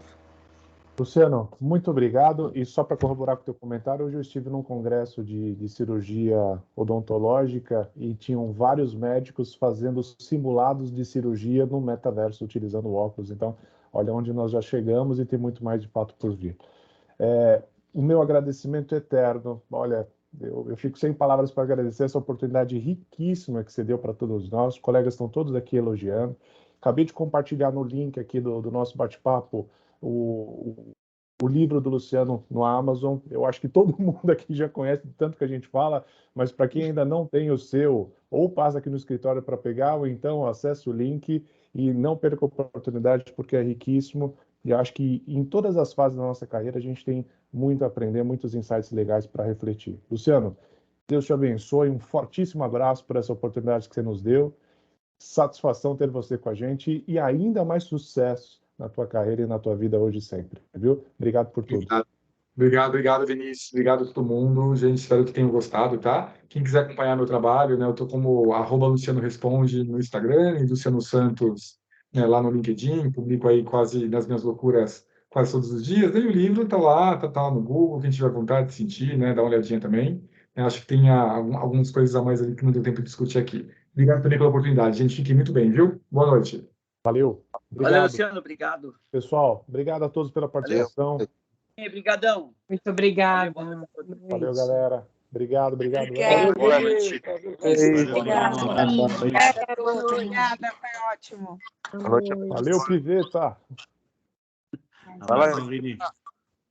Luciano, muito obrigado. E só para corroborar com o teu comentário, hoje eu estive num congresso de cirurgia odontológica e tinham vários médicos fazendo simulados de cirurgia no metaverso utilizando óculos. Então, olha onde nós já chegamos e tem muito mais de fato por vir. O meu agradecimento eterno. Olha, eu fico sem palavras para agradecer essa oportunidade riquíssima que você deu para todos nós. Os colegas estão todos aqui elogiando. Acabei de compartilhar no link aqui do nosso bate-papo o, o livro do Luciano no Amazon. Eu acho que todo mundo aqui já conhece, de tanto que a gente fala, mas para quem ainda não tem o seu, ou passa aqui no escritório para pegar, ou então acesse o link e não perca a oportunidade, porque é riquíssimo. E acho que em todas as fases da nossa carreira a gente tem muito a aprender, muitos insights legais para refletir. Luciano, Deus te abençoe, um fortíssimo abraço por essa oportunidade que você nos deu. Satisfação ter você com a gente e ainda mais sucesso na tua carreira e na tua vida hoje e sempre, viu? Obrigado por tudo.
Obrigado, Vinícius. Obrigado a todo mundo. Gente, espero que tenham gostado, tá? Quem quiser acompanhar meu trabalho, né? Eu tô como @Luciano Responde no Instagram e Luciano Santos, né, lá no LinkedIn. Publico aí quase nas minhas loucuras quase todos os dias. Daí o livro está lá, tá no Google, quem tiver vontade de sentir, né, dá uma olhadinha também. Eu acho que tem algumas coisas a mais ali que não deu tempo de discutir aqui. Obrigado também pela oportunidade, gente. Fiquem muito bem, viu? Boa noite.
Valeu.
Valeu,
Obrigado.
Luciano, obrigado.
Pessoal, obrigado a todos pela participação.
Obrigadão.
Muito obrigada.
Valeu, galera. Obrigado.
Obrigada.
Boa noite.
Obrigada, foi ótimo.
Valeu, Piveta.
Abração, Vini.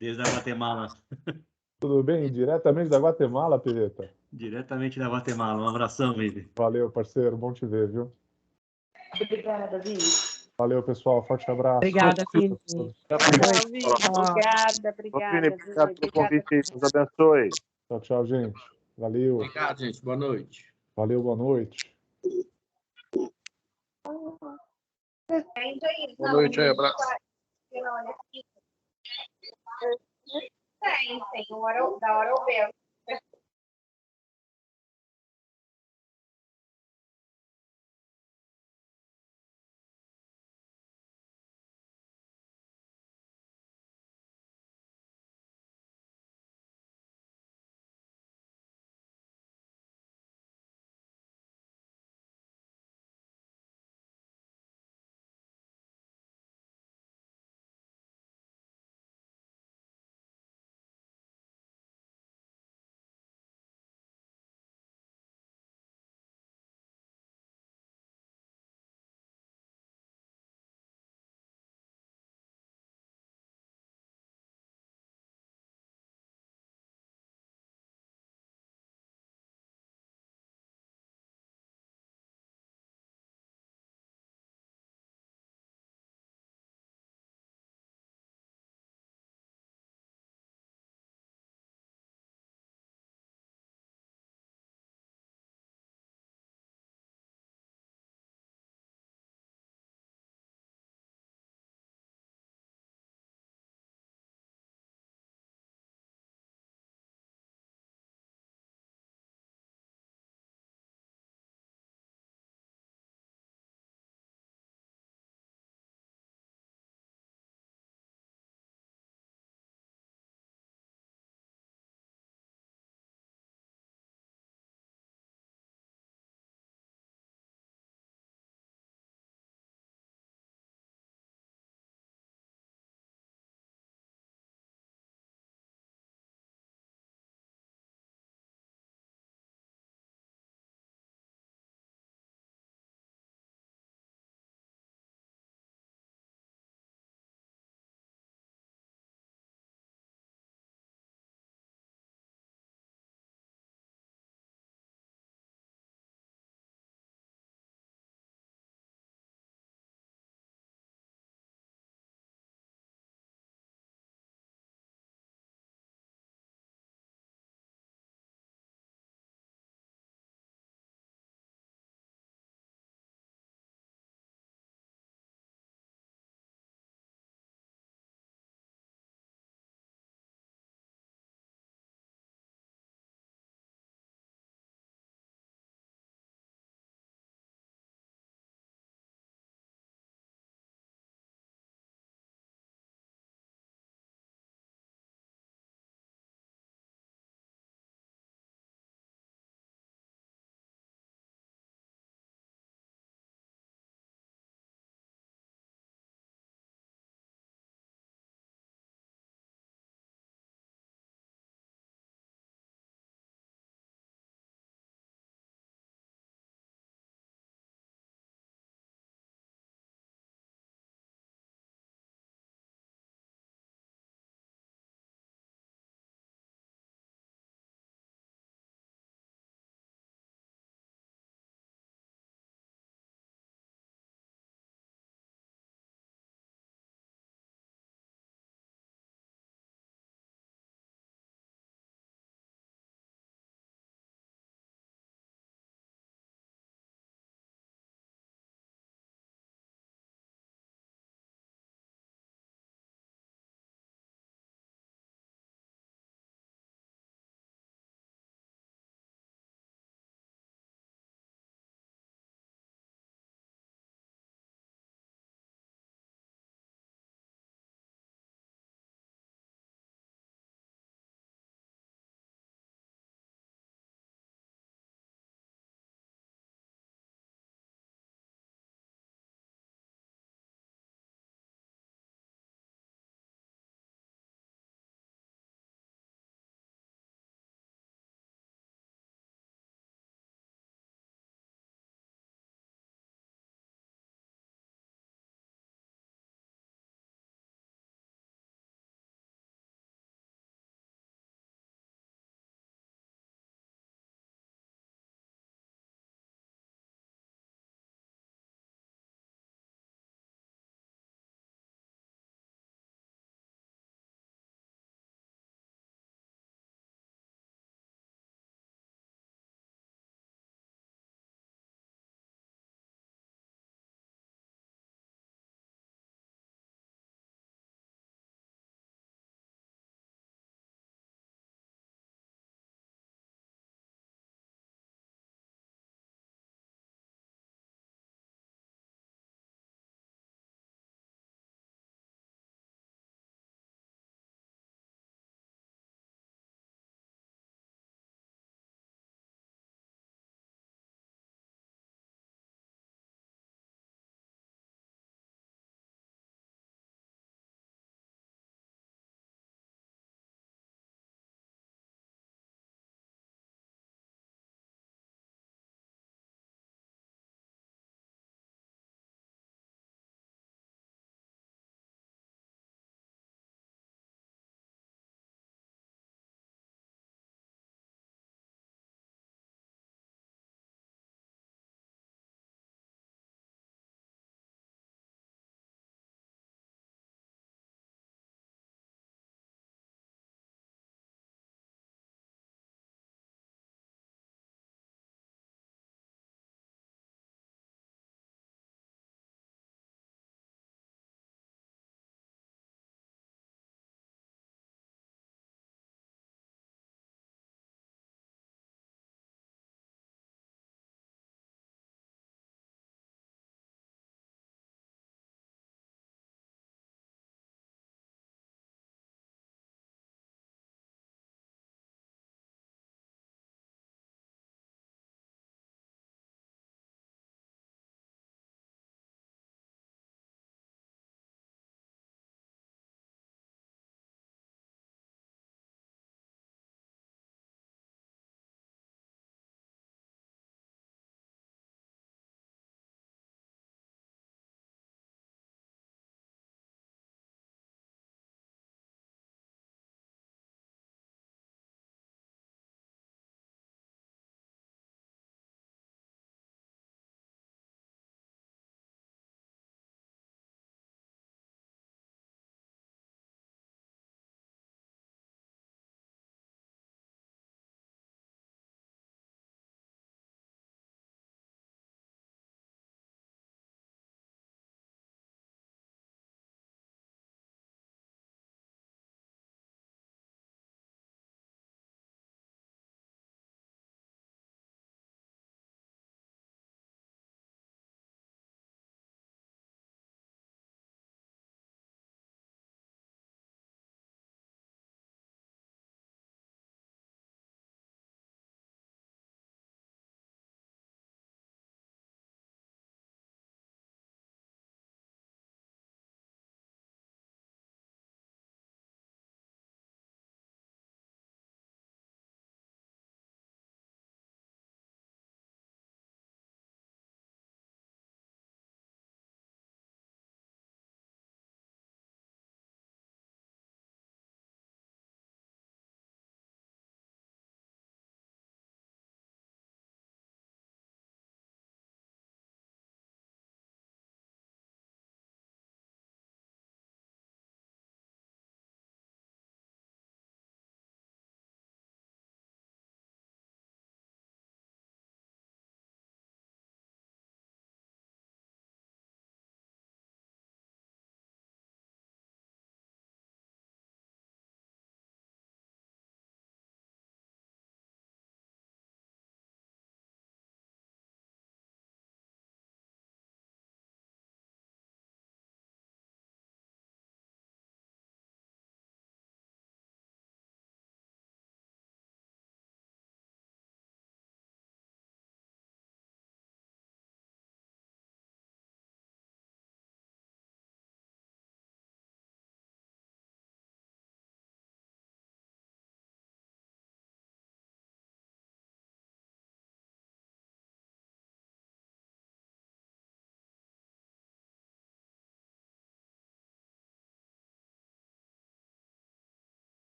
Desde a Guatemala.
Tudo bem? Diretamente da Guatemala, Piveta.
Diretamente da Guatemala. Um abração, Vini.
Valeu, parceiro. Bom te ver, viu?
Obrigada, Vini.
Valeu, pessoal. Forte abraço.
Obrigada, Vini.
Obrigada, Vini.
Obrigado pelo convite. Deus abençoe.
Tchau, gente. Valeu.
Obrigado, gente. Boa noite.
Valeu, boa noite.
Boa noite aí, abraço.
Tem, da hora eu ver.